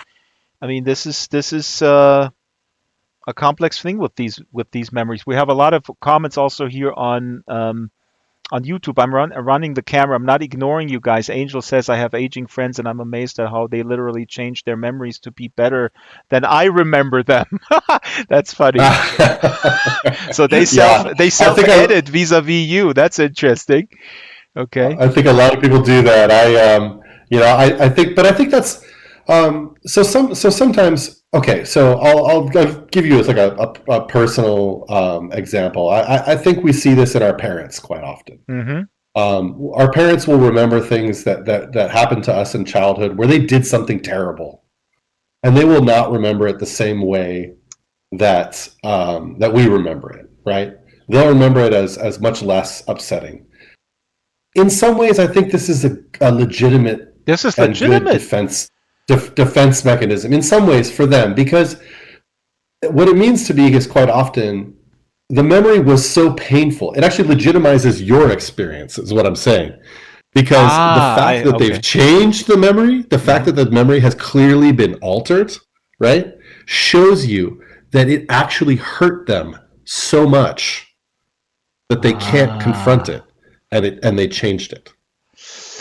I mean, this is a complex thing with these memories. We have a lot of comments also here on YouTube. I'm running the camera. I'm not ignoring you guys. Angel says I have aging friends, and I'm amazed at how they literally change their memories to be better than I remember them. That's funny. So they self Yeah, they I self think edit vis-a-vis you. That's interesting. Okay. I think a lot of people do that. I think, but I think that's so sometimes. Okay, so I'll give you as like a personal example. I think we see this in our parents quite often. Mm-hmm. Our parents will remember things that happened to us in childhood where they did something terrible, and they will not remember it the same way that we remember it. Right? They'll remember it as much less upsetting. In some ways, I think this is a legitimate This is and good legitimate. defense mechanism in some ways for them, because what it means to be is quite often the memory was so painful it actually legitimizes your experience, is what I'm saying, because the Ah, fact I that they've okay. changed the memory, the fact Hmm. that the memory has clearly been altered, right, shows you that it actually hurt them so much that they can't confront Ah, it, and they changed it.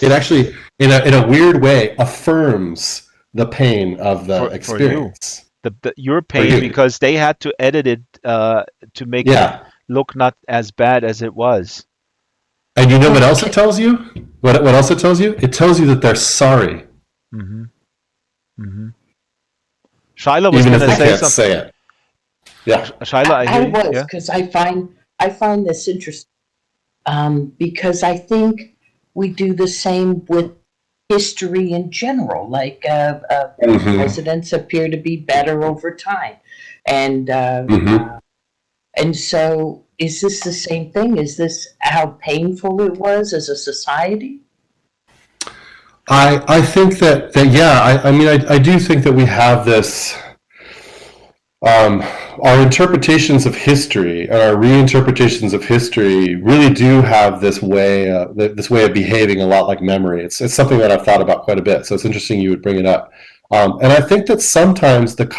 It actually, in a weird way, affirms the pain of the for you. experience. You're Or paying you, because they had to edit it to make it yeah. look not as bad as it was. And you know what Well, else it tells you? What else it tells you? It tells you that they're sorry, Hmm. Hmm. Shyla was even going if to they say can't something. say it. Yeah. Shyla, I hear I you. was Yeah. because I find this interesting, because I think we do the same with history in general. Like Mm-hmm. presidents appear to be better over time, and Mm-hmm. so is this the same thing? Is this how painful it was as a society? I think that yeah, I mean, I do think that we have this, um, our interpretations of history and our reinterpretations of history really do have this way of behaving a lot like memory. It's something that I've thought about quite a bit. So it's interesting you would bring it up. And I think that sometimes what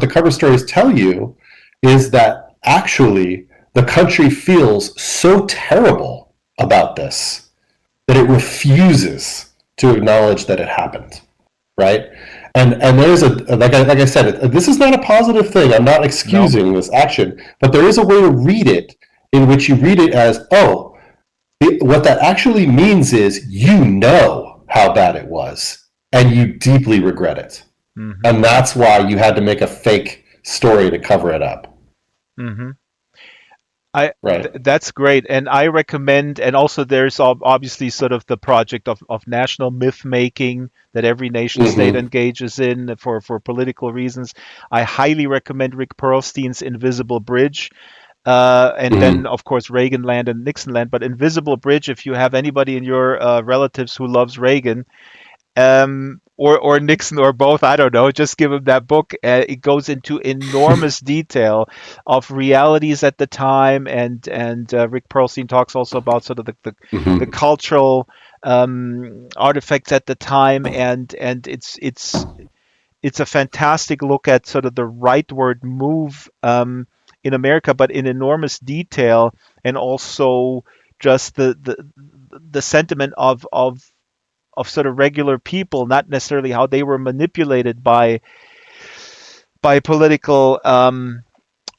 the cover stories tell you, is that actually the country feels so terrible about this that it refuses to acknowledge that it happened, right? And there's like I said, this is not a positive thing. I'm not No. excusing this action, but there is a way to read it in which you read it as, oh, what that actually means is you know how bad it was and you deeply regret it, Hmm. and that's why you had to make a fake story to cover it up, Hmm. right? That's great, and I recommend. And also, there's obviously sort of the project of national myth making that every nation state Mm-hmm. engages in for political reasons. I highly recommend Rick Perlstein's Invisible Bridge. And then, Mm-hmm. of course, Reagan Land and Nixon Land. But Invisible Bridge, if you have anybody in your relatives who loves Reagan, or Nixon or both, I don't know, just give him that book. It goes into enormous detail of realities at the time, and Rick Perlstein talks also about sort of the Mm-hmm. cultural artifacts at the time, and it's a fantastic look at sort of the rightward move in America, but in enormous detail, and also just the sentiment of sort of regular people, not necessarily how they were manipulated by political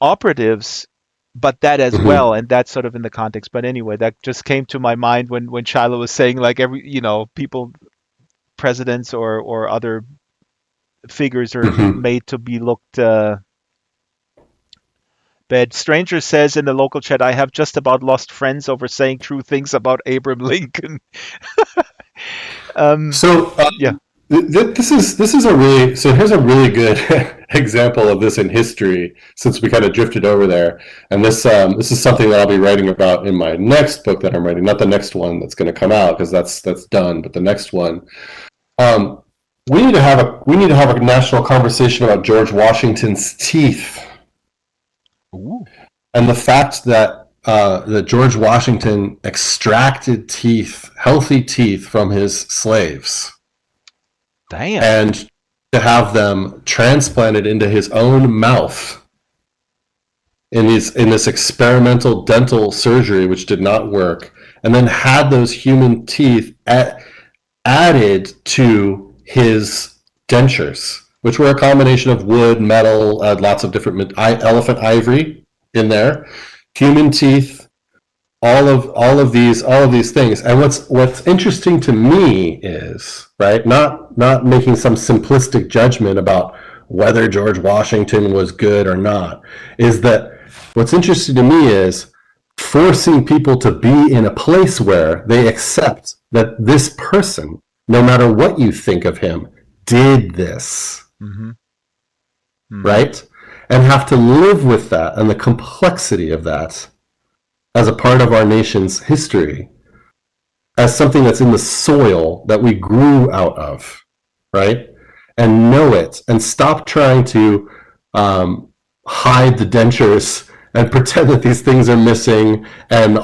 operatives, but that as Mm-hmm. well, and that's sort of in the context. But anyway, that just came to my mind when Shiloh was saying like people, presidents or other figures are Mm-hmm. made to be looked bad. Stranger says in the local chat, I have just about lost friends over saying true things about Abraham Lincoln. um, So yeah. this is a really, so here's a really good example of this in history, since we kind of drifted over there, and this is something that I'll be writing about in my next book that I'm writing, not the next one that's going to come out because that's done, but the next one. Um, we need to have a national conversation about George Washington's teeth, Ooh, and the fact that George Washington extracted teeth, healthy teeth, from his slaves, damn. and to have them transplanted into his own mouth in this experimental dental surgery, which did not work, and then had those human teeth added to his dentures, which were a combination of wood, metal, lots of different elephant ivory in there, human teeth, all of these things. And what's interesting to me is, right, not making some simplistic judgment about whether George Washington was good or not, is that what's interesting to me is forcing people to be in a place where they accept that this person, no matter what you think of him, did this, Mm-hmm. Mm-hmm. right? And have to live with that and the complexity of that as a part of our nation's history, as something that's in the soil that we grew out of, right? And know it and stop trying to hide the dentures and pretend that these things are missing, and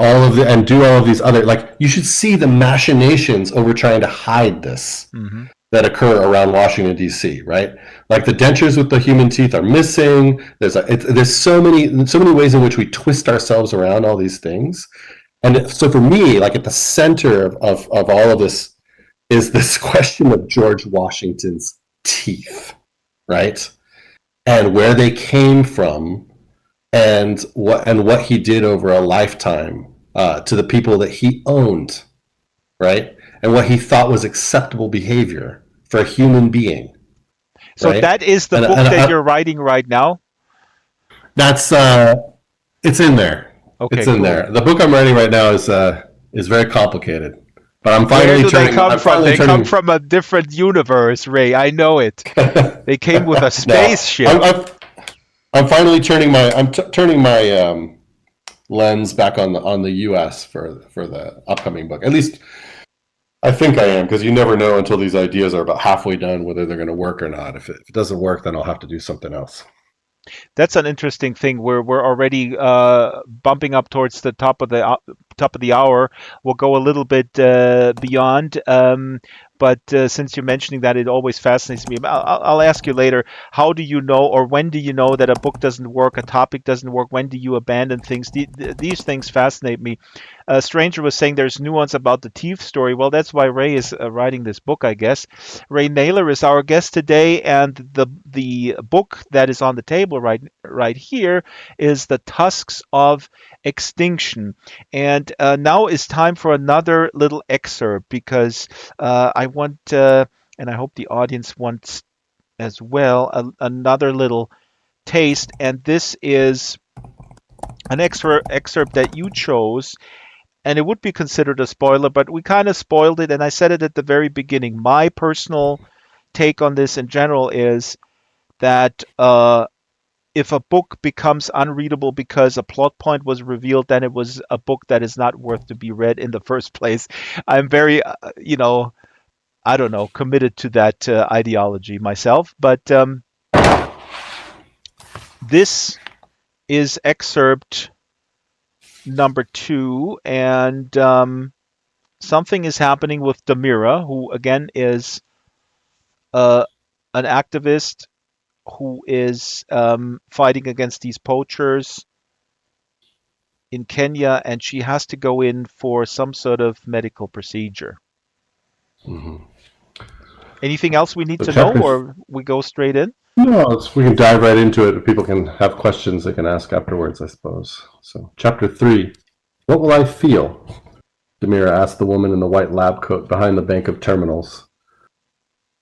do all of these other, like, you should see the machinations over trying to hide this Mm-hmm. that occur around Washington D.C. Right, like the dentures with the human teeth are missing. There's so many ways in which we twist ourselves around all these things, and so for me, like at the center of all of this is this question of George Washington's teeth, right? and where they came from, and what he did over a lifetime to the people that he owned, right? And what he thought was acceptable behavior for a human being, So right? that is the And, book and that you're writing right now? that's it's in there. Okay, It's in cool. there. The book I'm writing right now is very complicated, but I'm Where finally do they turning. come I'm from? finally They come turning. from a different universe, Ray. I know it. They came with a No, spaceship. I'm finally turning my turning my lens back on the U.S. for the upcoming book. At least I think I am, because you never know until these ideas are about halfway done whether they're going to work or not. If it doesn't work, then I'll have to do something else. That's an interesting thing. We're already bumping up towards the top of the hour. We'll go a little bit beyond. But since you're mentioning that, it always fascinates me. I'll ask you later. How do you know, or when do you know that a book doesn't work, a topic doesn't work? When do you abandon things? These things fascinate me. Stranger was saying there's nuance about the Teeth story. Well, that's why Ray is writing this book, I guess. Ray Nayler is our guest today, and the book that is on the table right here is The Tusks of Extinction. And now is time for another little excerpt, because I want, and I hope the audience wants as well, another little taste. And this is an excerpt that you chose, and it would be considered a spoiler, but we kind of spoiled it, and I said it at the very beginning. My personal take on this in general is that if a book becomes unreadable because a plot point was revealed, then it was a book that is not worth to be read in the first place. I'm very, I don't know, committed to that ideology myself. But this is excerpt number 2, and something is happening with Damira, who again is uh, an activist who is fighting against these poachers in Kenya, and she has to go in for some sort of medical procedure. Mm-hmm. Anything else we need So to know, chapter. or we go straight in? No, we can dive right into it. People can have questions they can ask afterwards, I suppose. So, chapter 3. What will I feel? Demira asked the woman in the white lab coat behind the bank of terminals.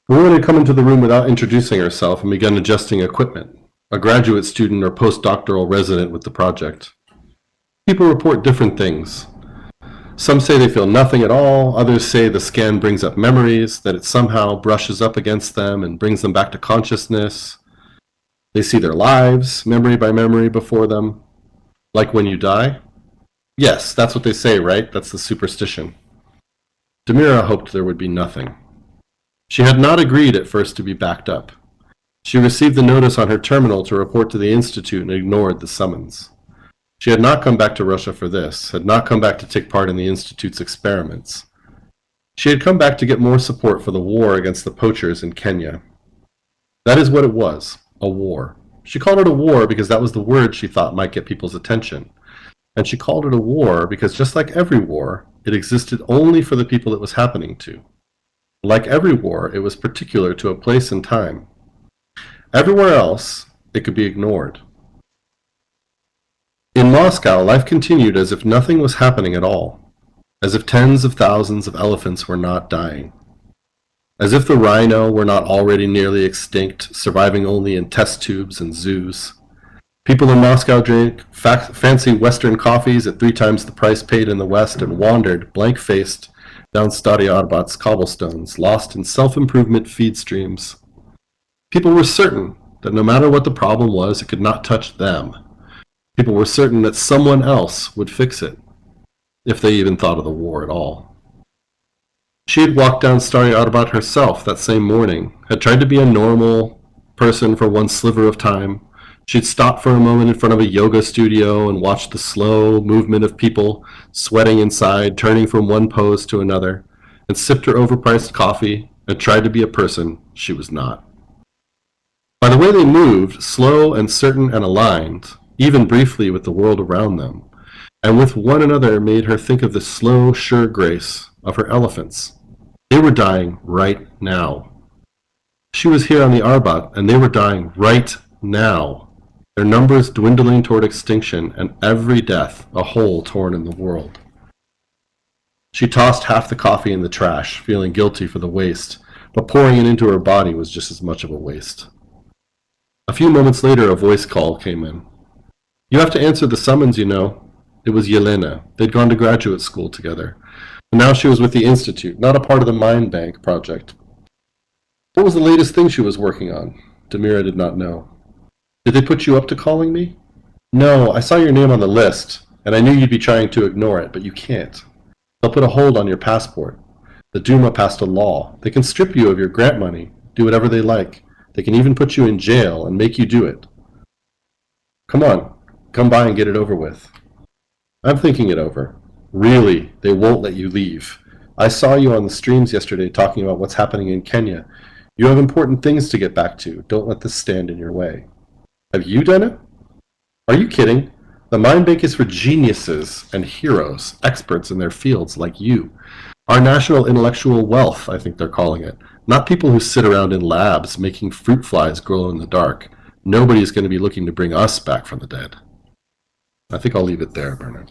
The woman had come into the room without introducing herself and begun adjusting equipment, a graduate student or postdoctoral resident with the project. People report different things. Some say they feel nothing at all, others say the scan brings up memories, that it somehow brushes up against them and brings them back to consciousness. They see their lives, memory by memory, before them. Like when you die? Yes, that's what they say, right? That's the superstition. Demira hoped there would be nothing. She had not agreed at first to be backed up. She received the notice on her terminal to report to the Institute and ignored the summons. She had not come back to Russia for this, had not come back to take part in the Institute's experiments. She had come back to get more support for the war against the poachers in Kenya. That is what it was, a war. She called it a war because that was the word she thought might get people's attention. And she called it a war because, just like every war, it existed only for the people it was happening to. Like every war, it was particular to a place and time. Everywhere else, it could be ignored. In Moscow, life continued as if nothing was happening at all, as if tens of thousands of elephants were not dying, as if the rhino were not already nearly extinct, surviving only in test tubes and zoos. People in Moscow drank fancy Western coffees at 3 times the price paid in the West and wandered, blank-faced, down Stary Arbat's cobblestones, lost in self-improvement feed streams. People were certain that no matter what the problem was, it could not touch them. People were certain that someone else would fix it, if they even thought of the war at all. She had walked down Stary Arbat herself that same morning, had tried to be a normal person for one sliver of time. She'd stopped for a moment in front of a yoga studio and watched the slow movement of people sweating inside, turning from one pose to another, and sipped her overpriced coffee and tried to be a person she was not. By the way they moved, slow and certain and aligned, even briefly with the world around them, and with one another, made her think of the slow, sure grace of her elephants. They were dying right now. She was here on the Arbat, and they were dying right now. Their numbers dwindling toward extinction, and every death a hole torn in the world. She tossed half the coffee in the trash, feeling guilty for the waste, but pouring it into her body was just as much of a waste. A few moments later, a voice call came in. You have to answer the summons, you know. It was Yelena. They'd gone to graduate school together. And now she was with the Institute, not a part of the Mind Bank project. What was the latest thing she was working on? Demira did not know. Did they put you up to calling me? No, I saw your name on the list, and I knew you'd be trying to ignore it, but you can't. They'll put a hold on your passport. The Duma passed a law. They can strip you of your grant money, do whatever they like. They can even put you in jail and make you do it. Come on, come by and get it over with. I'm thinking it over. Really, they won't let you leave. I saw you on the streams yesterday talking about what's happening in Kenya. You have important things to get back to. Don't let this stand in your way. Have you done it? Are you kidding? The Mind Bank is for geniuses and heroes, experts in their fields like you. Our national intellectual wealth, I think they're calling it. Not people who sit around in labs making fruit flies glow in the dark. Nobody's going to be looking to bring us back from the dead. I think I'll leave it there, Bernard.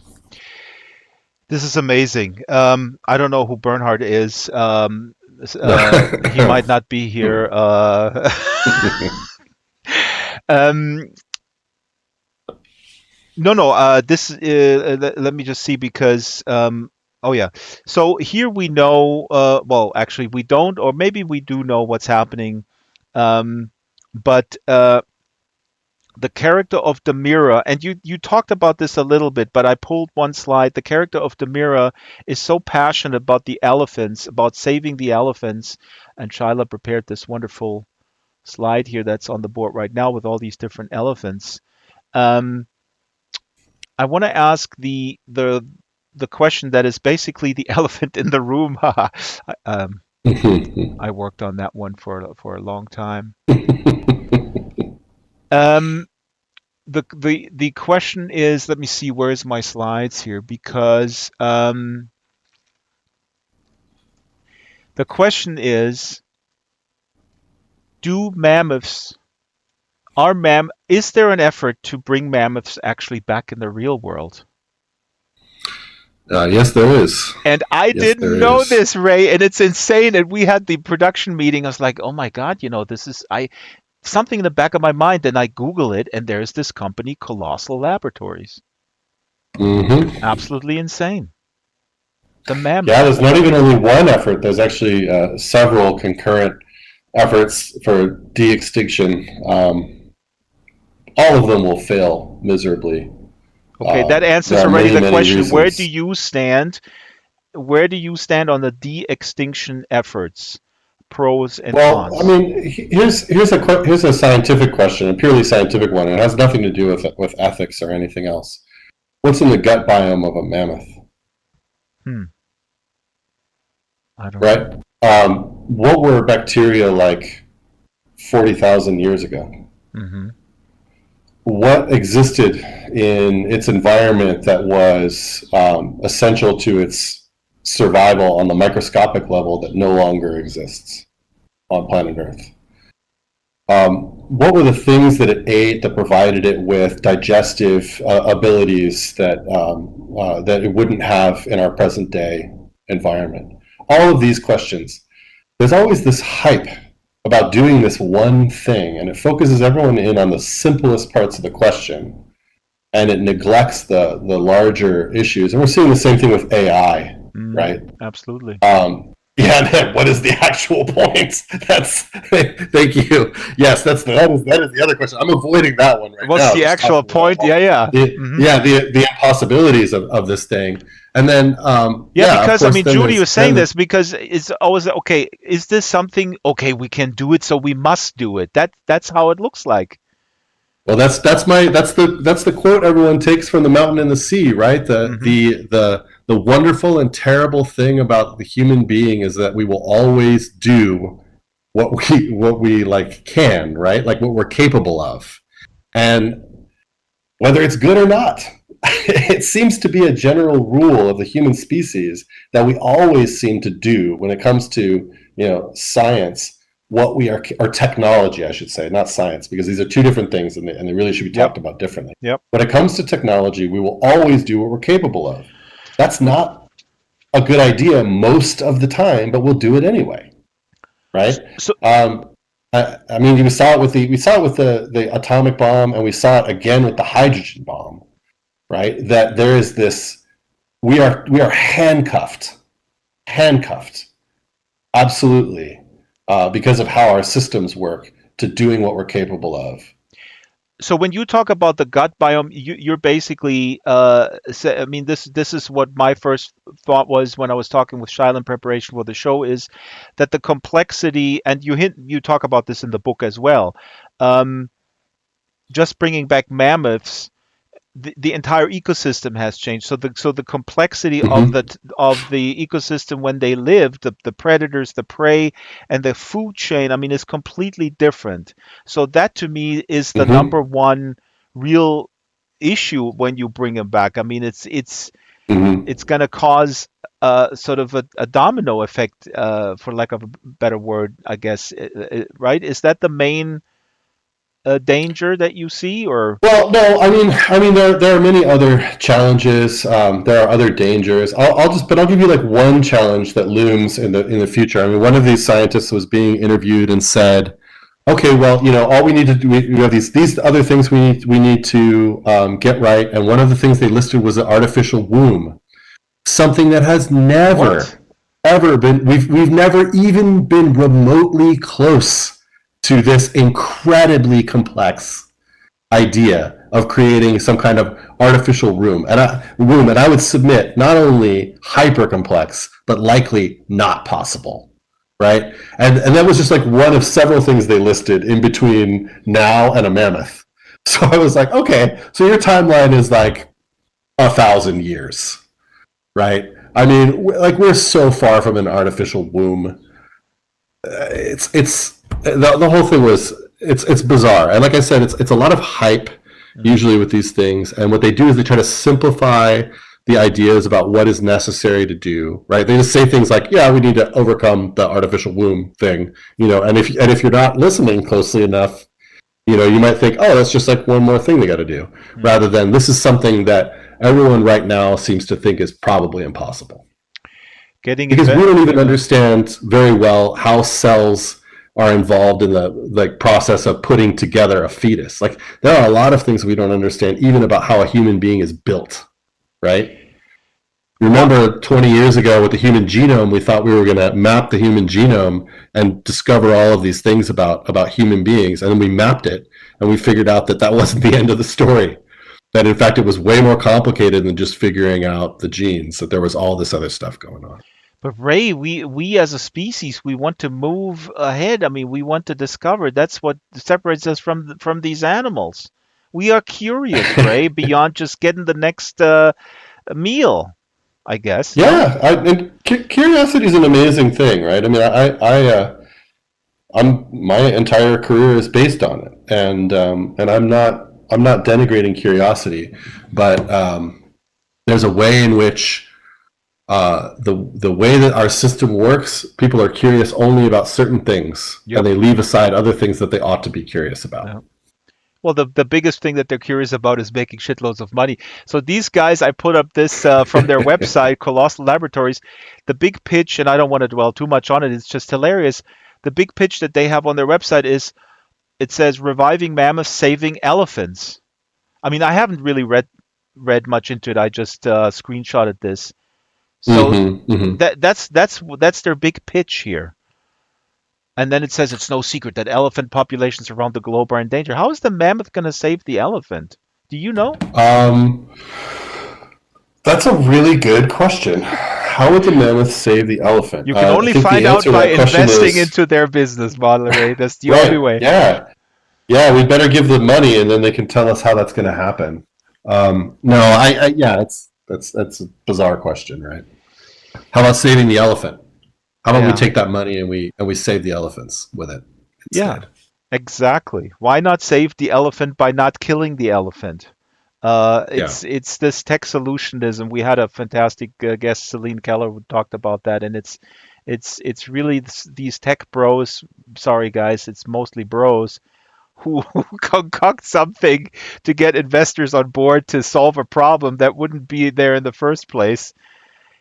This is amazing. I don't know who Bernhard is. He might not be here. No. This let me just see because oh yeah. So here we know. Well, actually, we don't, or maybe we do know what's happening. But the character of Demira, and you talked about this a little bit, but I pulled one slide. The character of Demira is so passionate about the elephants, about saving the elephants, and Shyla prepared this wonderful slide here that's on the board right now with all these different elephants. I want to ask the question that is basically the elephant in the room. I worked on that one for a long time. The question is, let me see, where's my slides here? Because the question is, is there an effort to bring mammoths actually back in the real world? Yes, there is. And I didn't know this, Ray, and it's insane. And we had the production meeting. I was like, oh my God, this is something in the back of my mind. Then I Google it, and there's this company, Colossal Laboratories. Mm-hmm. Absolutely insane. The mammoth. Yeah, there's not even only one effort. There's actually several concurrent efforts for de-extinction. All of them will fail miserably. Okay, that answers already the question. Reasons. Where do you stand? Where do you stand on the de-extinction efforts? Pros and cons. Well, I mean, here's a scientific question, a purely scientific one. It has nothing to do with ethics or anything else. What's in the gut biome of a mammoth? I don't know. Right? What were bacteria like 40,000 years ago? Mm-hmm. What existed in its environment that was essential to its survival on the microscopic level that no longer exists on planet Earth? What were the things that it ate that provided it with digestive abilities that it wouldn't have in our present day environment? All of these questions. There's always this hype about doing this one thing, and it focuses everyone in on the simplest parts of the question, and it neglects the larger issues. And we're seeing the same thing with AI, right? Absolutely. Yeah, what is the actual point? Thank you. Yes, that is the other question. I'm avoiding that one right now. What's the actual point? Yeah. The impossibilities of this thing. And then because Judy was saying this because it's always okay. Is this something? Okay, we can do it, so we must do it. That's how it looks like. Well, that's the quote everyone takes from The Mountain and the Sea, right? The wonderful and terrible thing about the human being is that we will always do what we like can, right? Like what we're capable of, and whether it's good or not. It seems to be a general rule of the human species that we always seem to do when it comes to science what we are, or technology, I should say, not science, because these are two different things, and they really should be Yep. talked about differently. Yep. When it comes to technology, we will always do what we're capable of. That's not a good idea most of the time, but we'll do it anyway, right? So I mean, we saw it with the atomic bomb, and we saw it again with the hydrogen bomb, right? That there is this, we are handcuffed, absolutely, because of how our systems work to doing what we're capable of. so when you talk about the gut biome, you're basically, I mean, this is what my first thought was when I was talking with Shiloh in preparation for the show, is that the complexity, and you talk about this in the book as well, just bringing back mammoths, the entire ecosystem has changed. So the complexity Mm-hmm. of the ecosystem when they live, the predators, the prey, and the food chain, I mean, is completely different. So that to me is the Mm-hmm. number one real issue when you bring them back. I mean, Mm-hmm. it's going to cause sort of a domino effect, for lack of a better word, I guess. Right? Is that the main danger that you see, or? Well, no, I mean, there are many other challenges. There are other dangers. I'll give you like one challenge that looms in the future. I mean, one of these scientists was being interviewed and said, "Okay, well, all we need to do, we have these other things we need to get right." And one of the things they listed was an artificial womb, something that has What? never ever been. We've never even been remotely close to this incredibly complex idea of creating some kind of artificial room and I would submit not only hyper complex but likely not possible, right? And that was just like one of several things they listed in between now and a mammoth. So I was like, okay, so your timeline is like 1,000 years, right? I mean, like, we're so far from an artificial womb. It's the whole thing was, it's bizarre, and like I said, it's a lot of hype Mhm. usually with these things, and what they do is they try to simplify the ideas about what is necessary to do, right? They just say things like, yeah, we need to overcome the artificial womb thing, and if you're not listening closely enough, you might think, oh, that's just like one more thing they got to do, Mhm. rather than this is something that everyone right now seems to think is probably impossible, Getting because we invent. don't even understand very well how cells are involved in the like process of putting together a fetus. Like, there are a lot of things we don't understand even about how a human being is built, right? Well, Remember 20 years ago with the human genome, we thought we were going to map the human genome and discover all of these things about human beings, and then we mapped it and we figured out that that wasn't the end of the story, that in fact it was way more complicated than just figuring out the genes, that there was all this other stuff going on. but Ray, we as a species, we want to move ahead. I mean, we want to discover. That's what separates us from these animals. We are curious, Ray, beyond just getting the next meal, I guess. No? Yeah, and curiosity is an amazing thing, right? I mean, my entire career is based on it, and I'm not denigrating curiosity, but there's a way in which the way that our system works, people are curious only about certain things, Yep. and they leave aside other things that they ought to be curious about. Yeah. Well, the biggest thing that they're curious about is making shitloads of money. So these guys, I put up this from their website, Colossal Laboratories. The big pitch, and I don't want to dwell too much on it, it's just hilarious. The big pitch that they have on their website is, it says reviving mammoths, saving elephants. I mean, I haven't really read much into it. I just screenshotted this. So Mm-hmm, mm-hmm. that's their big pitch here. And then it says it's no secret that elephant populations around the globe are in danger. How is the mammoth going to save the elephant? Do you know? Um, that's a really good question. How would the mammoth save the elephant? You can I only think find the out answer to by that question investing is into their business model, Ray. That's the only right. way. Yeah, yeah. We better give them money, and then they can tell us how that's going to happen. No, yeah, that's a bizarre question, right? How about saving the elephant? How about we Yeah. take that money and we save the elephants with it Yeah, instead? exactly. Why not save the elephant by not killing the elephant? Yeah. It's this tech solutionism. We had a fantastic guest, Celine Keller, who talked about that, and It's really these tech bros. Sorry guys, it's mostly bros who concoct something to get investors on board to solve a problem that wouldn't be there in the first place.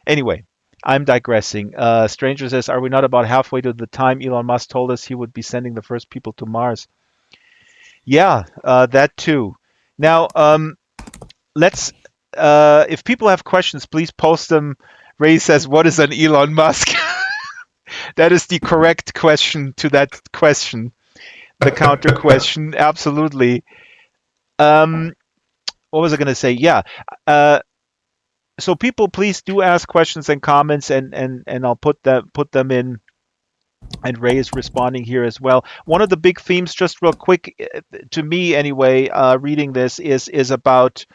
Anyway, I'm digressing. Stranger says, are we not about halfway to the time Elon Musk told us he would be sending the first people to Mars? Yeah, that too. Now, let's. If people have questions, please post them. Ray says, "What is an Elon Musk?" That is the correct question to that question. The counter question, absolutely. Um, what was I going to say? Yeah. Uh, so people, please do ask questions and comments, and I'll put them in. And Ray is responding here as well. One of the big themes, just real quick, to me anyway, reading this is about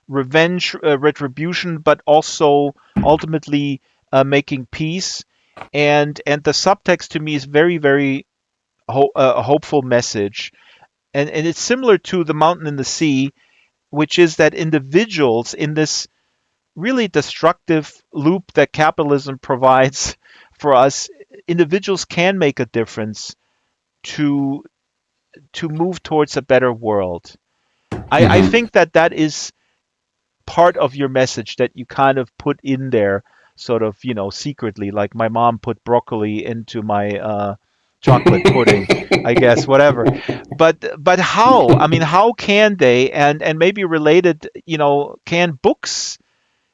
revenge, retribution, but also ultimately making peace. And the subtext to me is very very a hopeful message, and it's similar to the mountain and the sea, which is that individuals in this really destructive loop that capitalism provides for us, individuals can make a difference to move towards a better world. I Hmm. think that that is part of your message that you kind of put in there, sort of, secretly, like my mom put broccoli into my chocolate pudding, I guess, whatever. But how? I mean, how can they? And maybe related, can books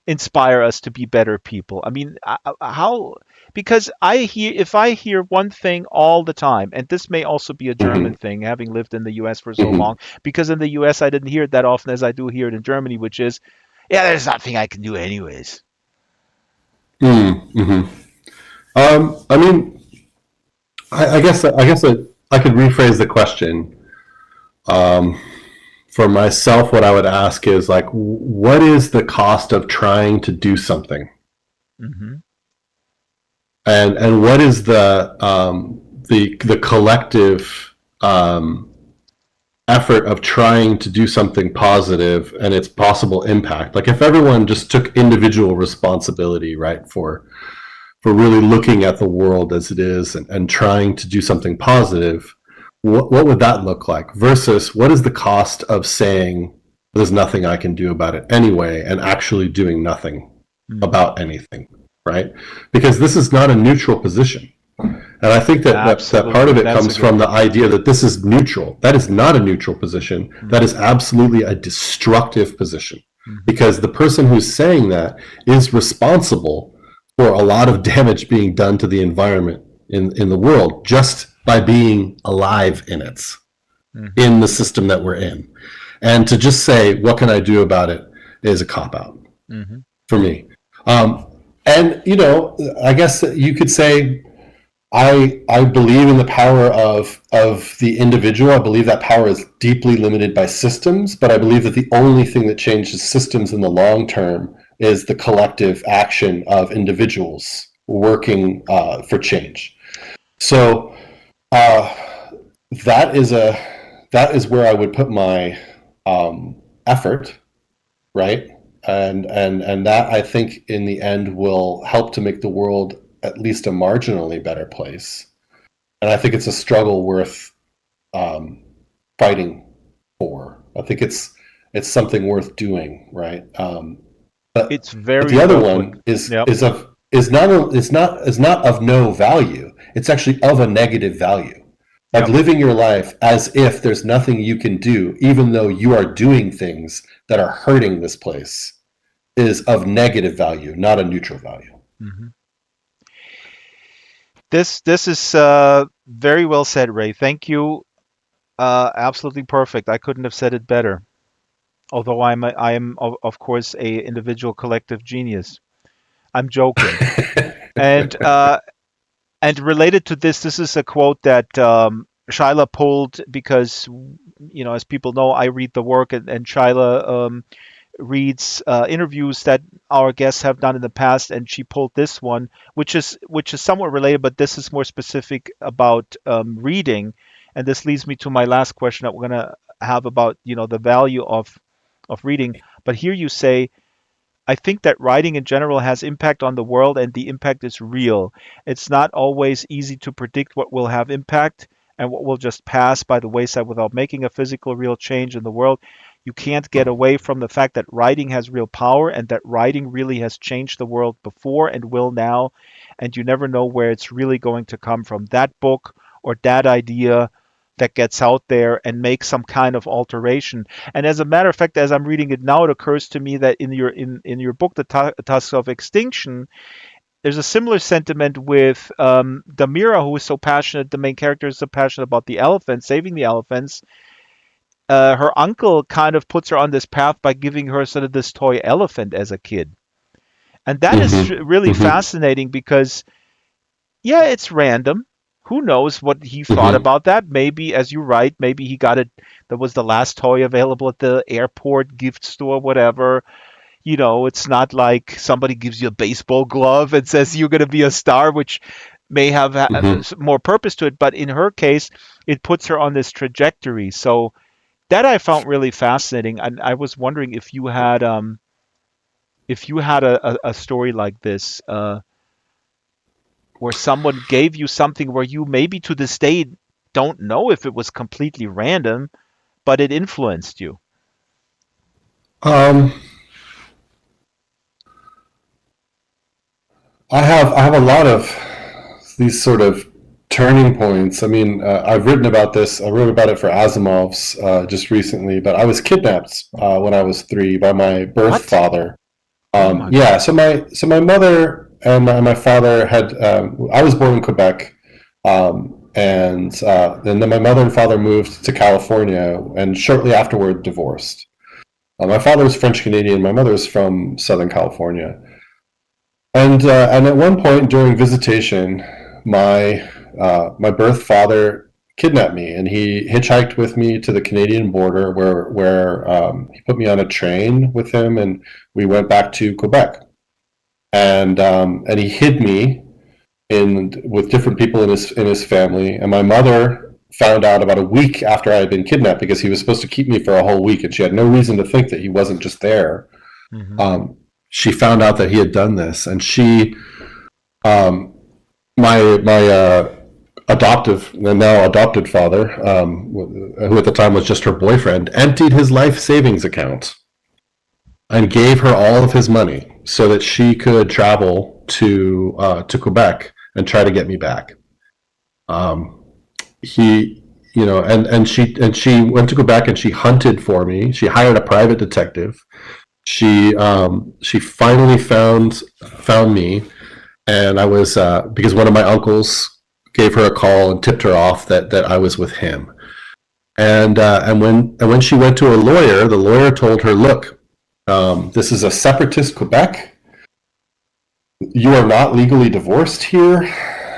inspire us to be better people? I mean, how? Because if I hear one thing all the time, and this may also be a German Hmm. thing, having lived in the U.S. for so Hmm. long, because in the U.S. I didn't hear it that often as I do hear it in Germany, which is, yeah, there's nothing I can do anyways. Hmm. I mean, I could rephrase the question. Um, for myself, what I would ask is like, what is the cost of trying to do something, Hmm. and what is the collective effort of trying to do something positive and its possible impact? Like if everyone just took individual responsibility, right, for really looking at the world as it is and trying to do something positive, what would that look like? Versus what is the cost of saying there's nothing I can do about it anyway and actually doing nothing Hmm. about anything, right? Because this is not a neutral position. And I think that part of Absolutely. it That's a comes good from the point. idea that this is neutral. That is not a neutral position. That Hmm. is absolutely a destructive position. Hmm. Because the person who's saying that is responsible for a lot of damage being done to the environment in the world just by being alive Hmm. in the system that we're in. And to just say, what can I do about it, is a cop out Hmm. for me. Um, and, I guess you could say, I believe in the power of the individual. I believe that power is deeply limited by systems, but I believe that the only thing that changes systems in the long term is the collective action of individuals working for change. So uh, that is a that is where I would put my effort, right? And that, I think, in the end will help to make the world at least a marginally better place. And I think it's a struggle worth um, fighting for. I think it's something worth doing, right? But It's but very the other well put. one is Yep. not of no value. It's actually of a negative value. Like Yep. living your life as if there's nothing you can do, even though you are doing things that are hurting this place, is of negative value, not a neutral value. Hmm. This is very well said, Ray. Thank you. Absolutely perfect. I couldn't have said it better. Although I am of course a individual collective genius. I'm joking. And related to this, this is a quote that Shyla pulled because, as people know, I read the work, and Shyla reads interviews that our guests have done in the past, and she pulled this one, which is somewhat related, but this is more specific about reading. And this leads me to my last question that we're gonna have about the value of reading. But here you say, I think that writing in general has impact on the world, and the impact is real. It's not always easy to predict what will have impact and what will just pass by the wayside without making a physical, real change in the world. You can't get away from the fact that writing has real power and that writing really has changed the world before and will now. And you never know where it's really going to come from. That book or that idea that gets out there and makes some kind of alteration. And as a matter of fact, as I'm reading it now, it occurs to me that in your book, The Tusk of Extinction, there's a similar sentiment with Damira, who is so passionate. The main character is so passionate about the elephants, saving the elephants. Her uncle kind of puts her on this path by giving her sort of this toy elephant as a kid, and that is Mm-hmm. really Mm-hmm. fascinating because yeah, it's random. Who knows what he thought Mm-hmm. about that? Maybe, as you write, maybe he got it. That was the last toy available at the airport gift store, whatever. It's not like somebody gives you a baseball glove and says you're going to be a star, which may have Mm-hmm. more purpose to it. But in her case, it puts her on this trajectory. So that I found really fascinating. And I was wondering if you had a story like this, where someone gave you something where you maybe to this day don't know if it was completely random, but it influenced you. Um, I have a lot of these sort of turning points. I mean, I've written about this. I wrote about it for Asimov's just recently. But I was kidnapped when I was 3 by my birth What? father. Oh my Yeah, God. so my mother and my father had. I was born in Quebec, and then my mother and father moved to California, and shortly afterward divorced. My father was French Canadian. My mother's from Southern California. And at one point during visitation, my birth father kidnapped me, and he hitchhiked with me to the Canadian border, where he put me on a train with him, and we went back to Quebec, and he hid me in with different people in his family, and my mother found out about a week after I had been kidnapped because he was supposed to keep me for a whole week, and she had no reason to think that he wasn't just there. Hmm. She found out that he had done this, and um, my adoptive, now adopted father, who at the time was just her boyfriend, emptied his life savings account and gave her all of his money so that she could travel to Quebec and try to get me back. Um, he, and she went to Quebec and she hunted for me. She hired a private detective. She finally found me, and I was because one of my uncles gave her a call and tipped her off that I was with him. And when she went to a lawyer, the lawyer told her, "Look, this is a separatist Quebec. You are not legally divorced here.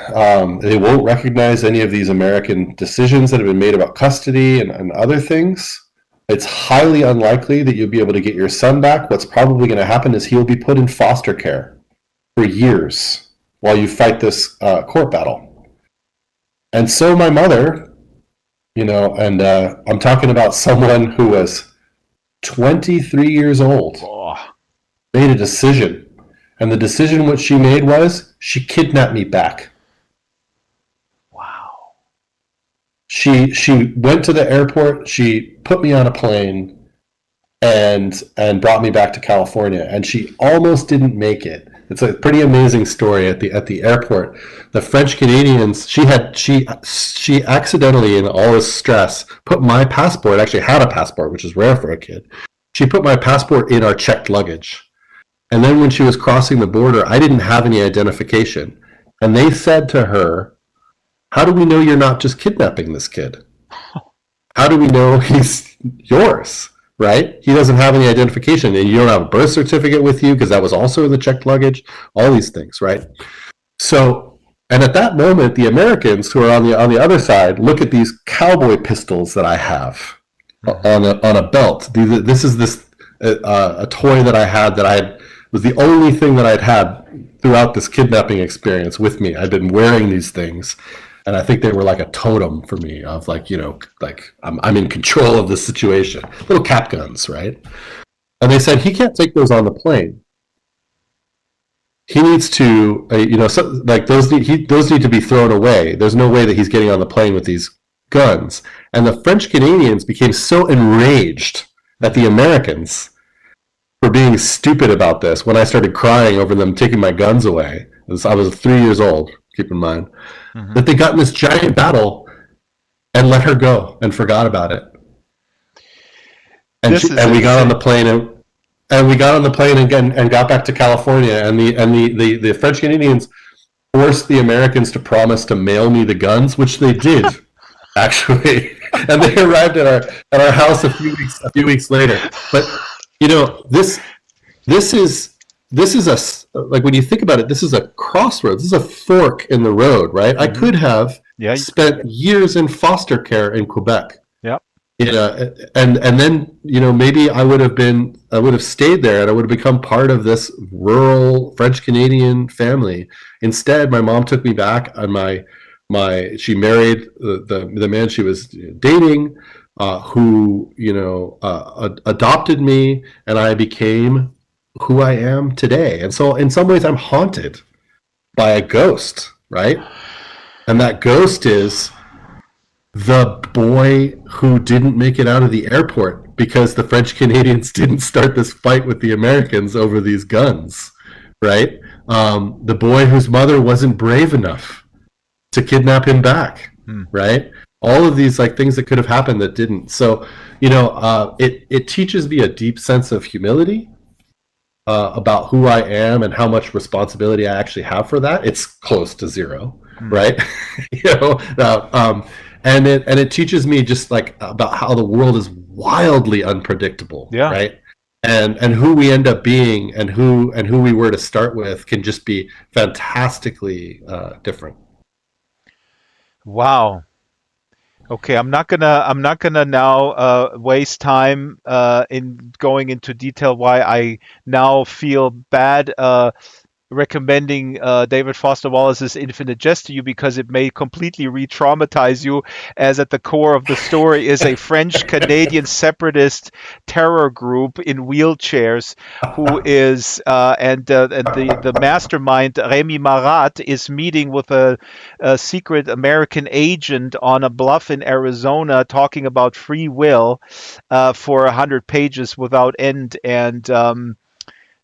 They won't recognize any of these American decisions that have been made about custody and other things. It's highly unlikely that you'll be able to get your son back. What's probably going to happen is he'll be put in foster care for years while you fight this court battle." And so my mother, and I'm talking about someone who was 23 years old, Oh, made a decision. And the decision what she made was she kidnapped me back. wow. She went to the airport, she put me on a plane, and brought me back to California, and she almost didn't make it. It's a pretty amazing story at the airport. The French Canadians, she accidentally, in all this stress, put my passport, actually had a passport, which is rare for a kid. She put my passport in our checked luggage. And then when she was crossing the border, I didn't have any identification. And they said to her, "How do we know you're not just kidnapping this kid? How do we know he's yours?" Right? He doesn't have any identification, and you don't have a birth certificate with you because that was also in the checked luggage. All these things, right? So, and at that moment, the Americans who are on the other side look at these cowboy pistols that I have Hmm. on a belt. This is a toy that I had that I was the only thing that I'd had throughout this kidnapping experience with me. I'd been wearing these things, and I think they were like a totem for me of like I'm in control of the situation. Little cap guns, right? And they said he can't take those on the plane. he needs to, like those need to be thrown away. There's no way that he's getting on the plane with these guns. And the French Canadians became so enraged at the Americans for being stupid about this when I started crying over them taking my guns away. I was 3 years old, keep in mind, that they got in this giant battle and let her go and forgot about it. And we got on the plane and got back to California, and the French Canadians forced the Americans to promise to mail me the guns, which they did, actually. And they arrived at our house a few weeks later. But this is like, when you think about it, this is a crossroads. This is a fork in the road, right? I could have spent years in foster care in Quebec. And then maybe I would have stayed there, and I would have become part of this rural French Canadian family. Instead, my mom took me back, and she married the man she was dating, who adopted me, and I became who I am today. And so in some ways I'm haunted by a ghost, right? And that ghost is the boy who didn't make it out of the airport because the French Canadians didn't start this fight with the Americans over these guns, right? The boy whose mother wasn't brave enough to kidnap him back, right? All of these like things that could have happened that didn't. So, it teaches me a deep sense of humility about who I am and how much responsibility I actually have for that. It's close to zero, right? And it teaches me just like about how the world is wildly unpredictable, right? And who we end up being and who we were to start with can just be fantastically different. Wow. Okay, I'm not gonna now waste time in going into detail why I now feel bad recommending David Foster Wallace's Infinite Jest to you, because it may completely re-traumatize you, as at the core of the story is a French-Canadian separatist terror group in wheelchairs who is, and the mastermind, Rémi Marat, is meeting with a secret American agent on a bluff in Arizona, talking about free will for 100 pages without end. And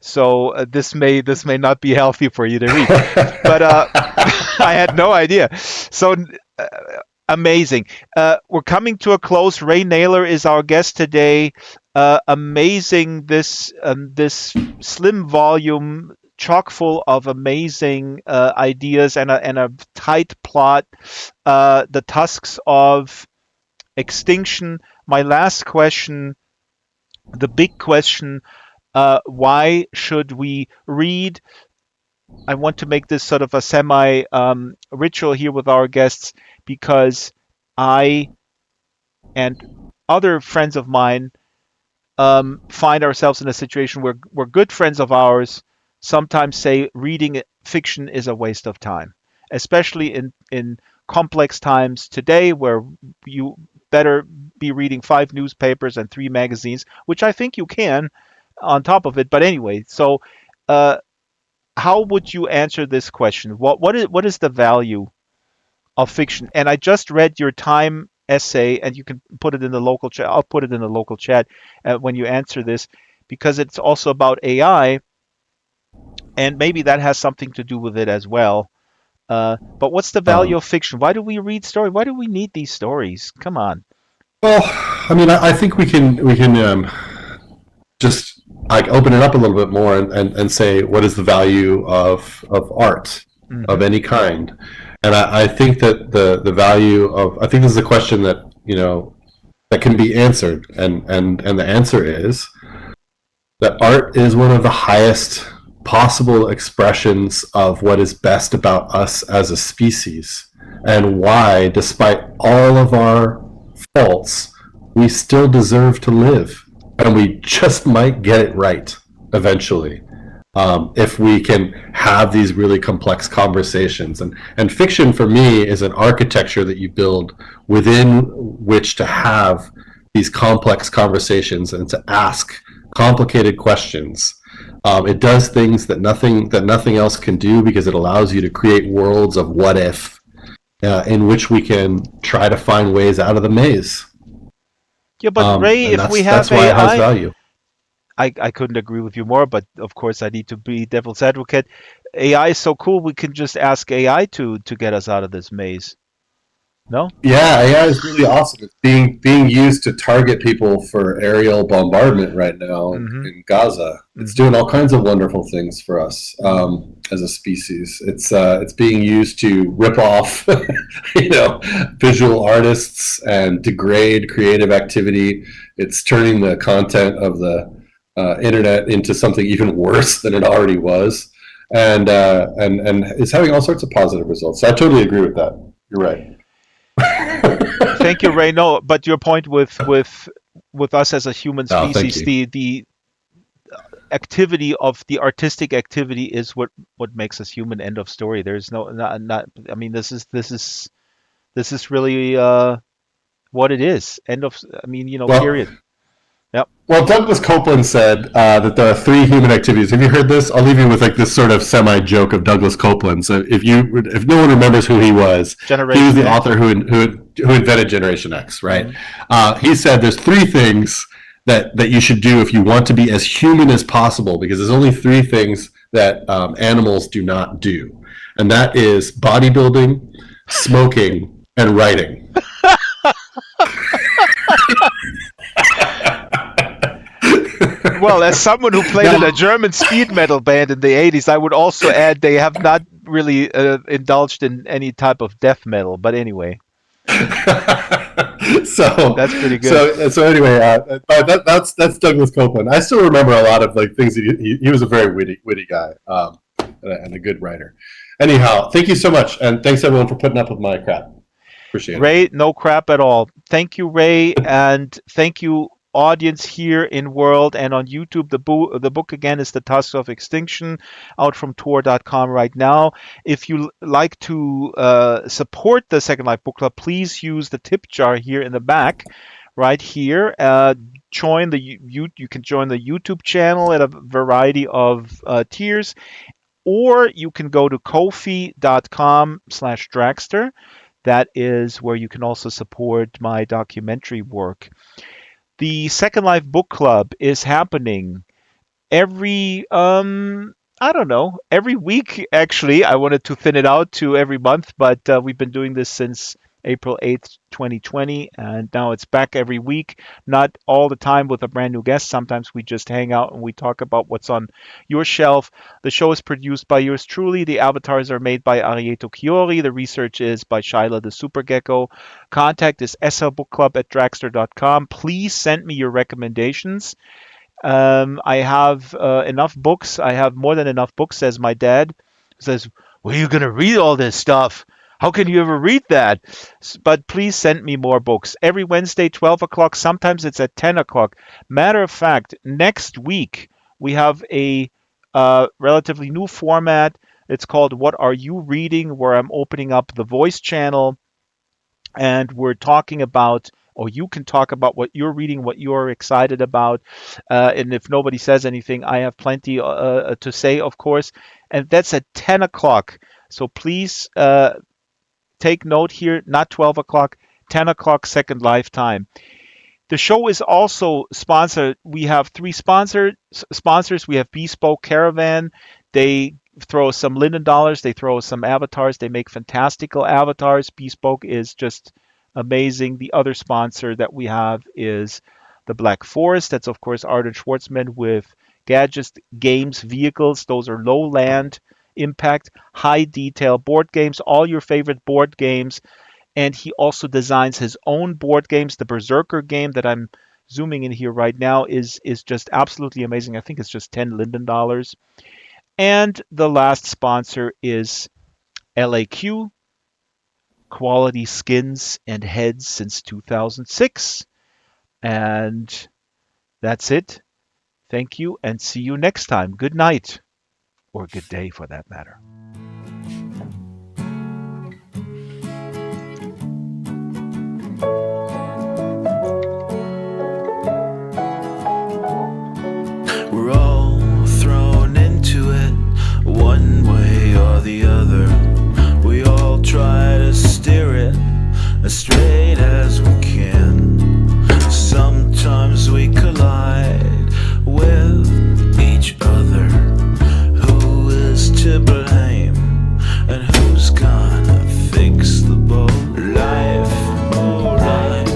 so this may not be healthy for you to read, but I had no idea. So amazing. We're coming to a close. Ray Nayler is our guest today. Amazing, this slim volume, chock full of amazing ideas and a tight plot. The Tusks of Extinction. My last question, the big question. Why should we read? I want to make this sort of a semi ritual here with our guests, because I and other friends of mine find ourselves in a situation where good friends of ours sometimes say reading fiction is a waste of time, especially in complex times today, where you better be reading 5 newspapers and 3 magazines, which I think you can on top of it. But anyway, so how would you answer this question? What is the value of fiction? And I just read your Time essay, and you can put it in the local chat. I'll put it in the local chat when you answer this, because it's also about AI, and maybe that has something to do with it as well. But what's the value of fiction? Why do we read stories? Why do we need these stories? Come on. Well, I mean, I think we can just like open it up a little bit more and say, what is the value of art of any kind? And I think that the value of, I think this is a question that that can be answered, and the answer is that art is one of the highest possible expressions of what is best about us as a species, and why, despite all of our faults, we still deserve to live. And we just might get it right eventually, if we can have these really complex conversations. And fiction, for me, is an architecture that you build within which to have these complex conversations and to ask complicated questions. It does things that nothing else can do because it allows you to create worlds of what if, in which we can try to find ways out of the maze. Yeah, but Ray, And if we that's have why it has AI, value. I couldn't agree with you more, but of course I need to be devil's advocate. AI is so cool, we can just ask AI to get us out of this maze. No? Yeah, AI is really awesome. It's being used to target people for aerial bombardment right now Mm-hmm. in Gaza. It's Mm-hmm. doing all kinds of wonderful things for us as a species. It's being used to rip off, visual artists and degrade creative activity. It's turning the content of the internet into something even worse than it already was, and it's having all sorts of positive results. So I totally agree with that. You're right. Thank you, Ray. No, but your point with us as a human Oh, thank species, you. the activity of the artistic activity is what makes us human. End of story. There's no not. I mean, this is really what it is. End of. I mean, Well, period. Yep. well, Douglas Copeland said that there are three human activities. Have you heard this? I'll leave you with like this sort of semi joke of Douglas Copeland. So if no one remembers who he was Generation the X. author who invented Generation X, right? Hmm. He said there's three things that you should do if you want to be as human as possible, because there's only three things that animals do not do, and that is bodybuilding, smoking, and writing. Well, as someone who played in a German speed metal band in the 80s, I would also add they have not really indulged in any type of death metal. But anyway, so that's pretty good. so anyway, that's Douglas Copeland. I still remember a lot of like things. He was a very witty guy, and a good writer. Anyhow, thank you so much, and thanks everyone for putting up with my crap. Appreciate it. Ray, no crap at all. Thank you, Ray, and thank you, audience here in World and on YouTube. The book again is The Tusk of Extinction, out from Tor.com right now. If you like to support the Second Life Book Club, please use the tip jar here in the back, right here. Join you can join the YouTube channel at a variety of tiers, or you can go to kofi.com/Draxtor. That is where you can also support my documentary work. The Second Life Book Club is happening every I don't know, every week actually. I wanted to thin it out to every month, but we've been doing this since April 8th, 2020, and now it's back every week. Not all the time with a brand new guest. Sometimes we just hang out and we talk about what's on your shelf. The show is produced by yours truly. The avatars are made by Arieto Chiori. The research is by Shyla the Super Gecko. Contact is slbookclub@draxtor.com. Please send me your recommendations. I have enough books. I have more than enough books, says my dad. Says, "Where are you going to read all this stuff? How can you ever read that?" But please send me more books. Every Wednesday, 12 o'clock. Sometimes it's at 10 o'clock. Matter of fact, next week we have a relatively new format. It's called What Are You Reading? Where I'm opening up the voice channel and we're talking about, or you can talk about what you're reading, what you're excited about. And if nobody says anything, I have plenty to say, of course. And that's at 10 o'clock. So please take note here, not 12 o'clock, 10 o'clock Second Life time. The show is also sponsored. We have three sponsors. We have Bespoke Caravan. They throw some Linden dollars. They throw some avatars. They make fantastical avatars. Bespoke is just amazing. The other sponsor that we have is the Black Forest. That's, of course, Arden Schwartzman with gadgets, games, vehicles. Those are low land impact, high detail board games, all your favorite board games. And he also designs his own board games. The Berserker game that I'm zooming in here right now is just absolutely amazing. I think it's just 10 Linden dollars. And the last sponsor is LAQ, quality skins and heads since 2006. And that's it. Thank you and see you next time. Good night, or good day for that matter. as straight as we can. Sometimes we collide with each other. Who is to blame and who's gonna fix the boat? Life, oh life,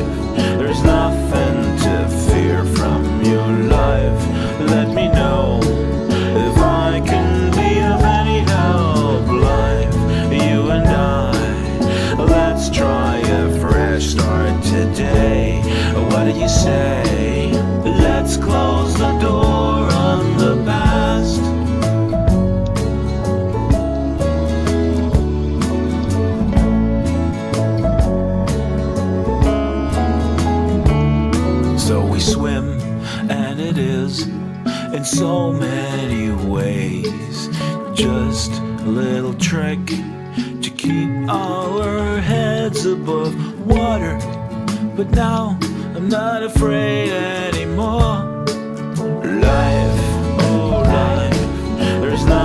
there's nothing to fear from your life. Let me know if I can be of any help. Life, you and I, let's try a fresh start today. What do you say? Let's close the door on the past. So we swim, and it is in so many ways just a little trick to keep our heads above water. But now I'm not afraid anymore. Life, oh life, there's not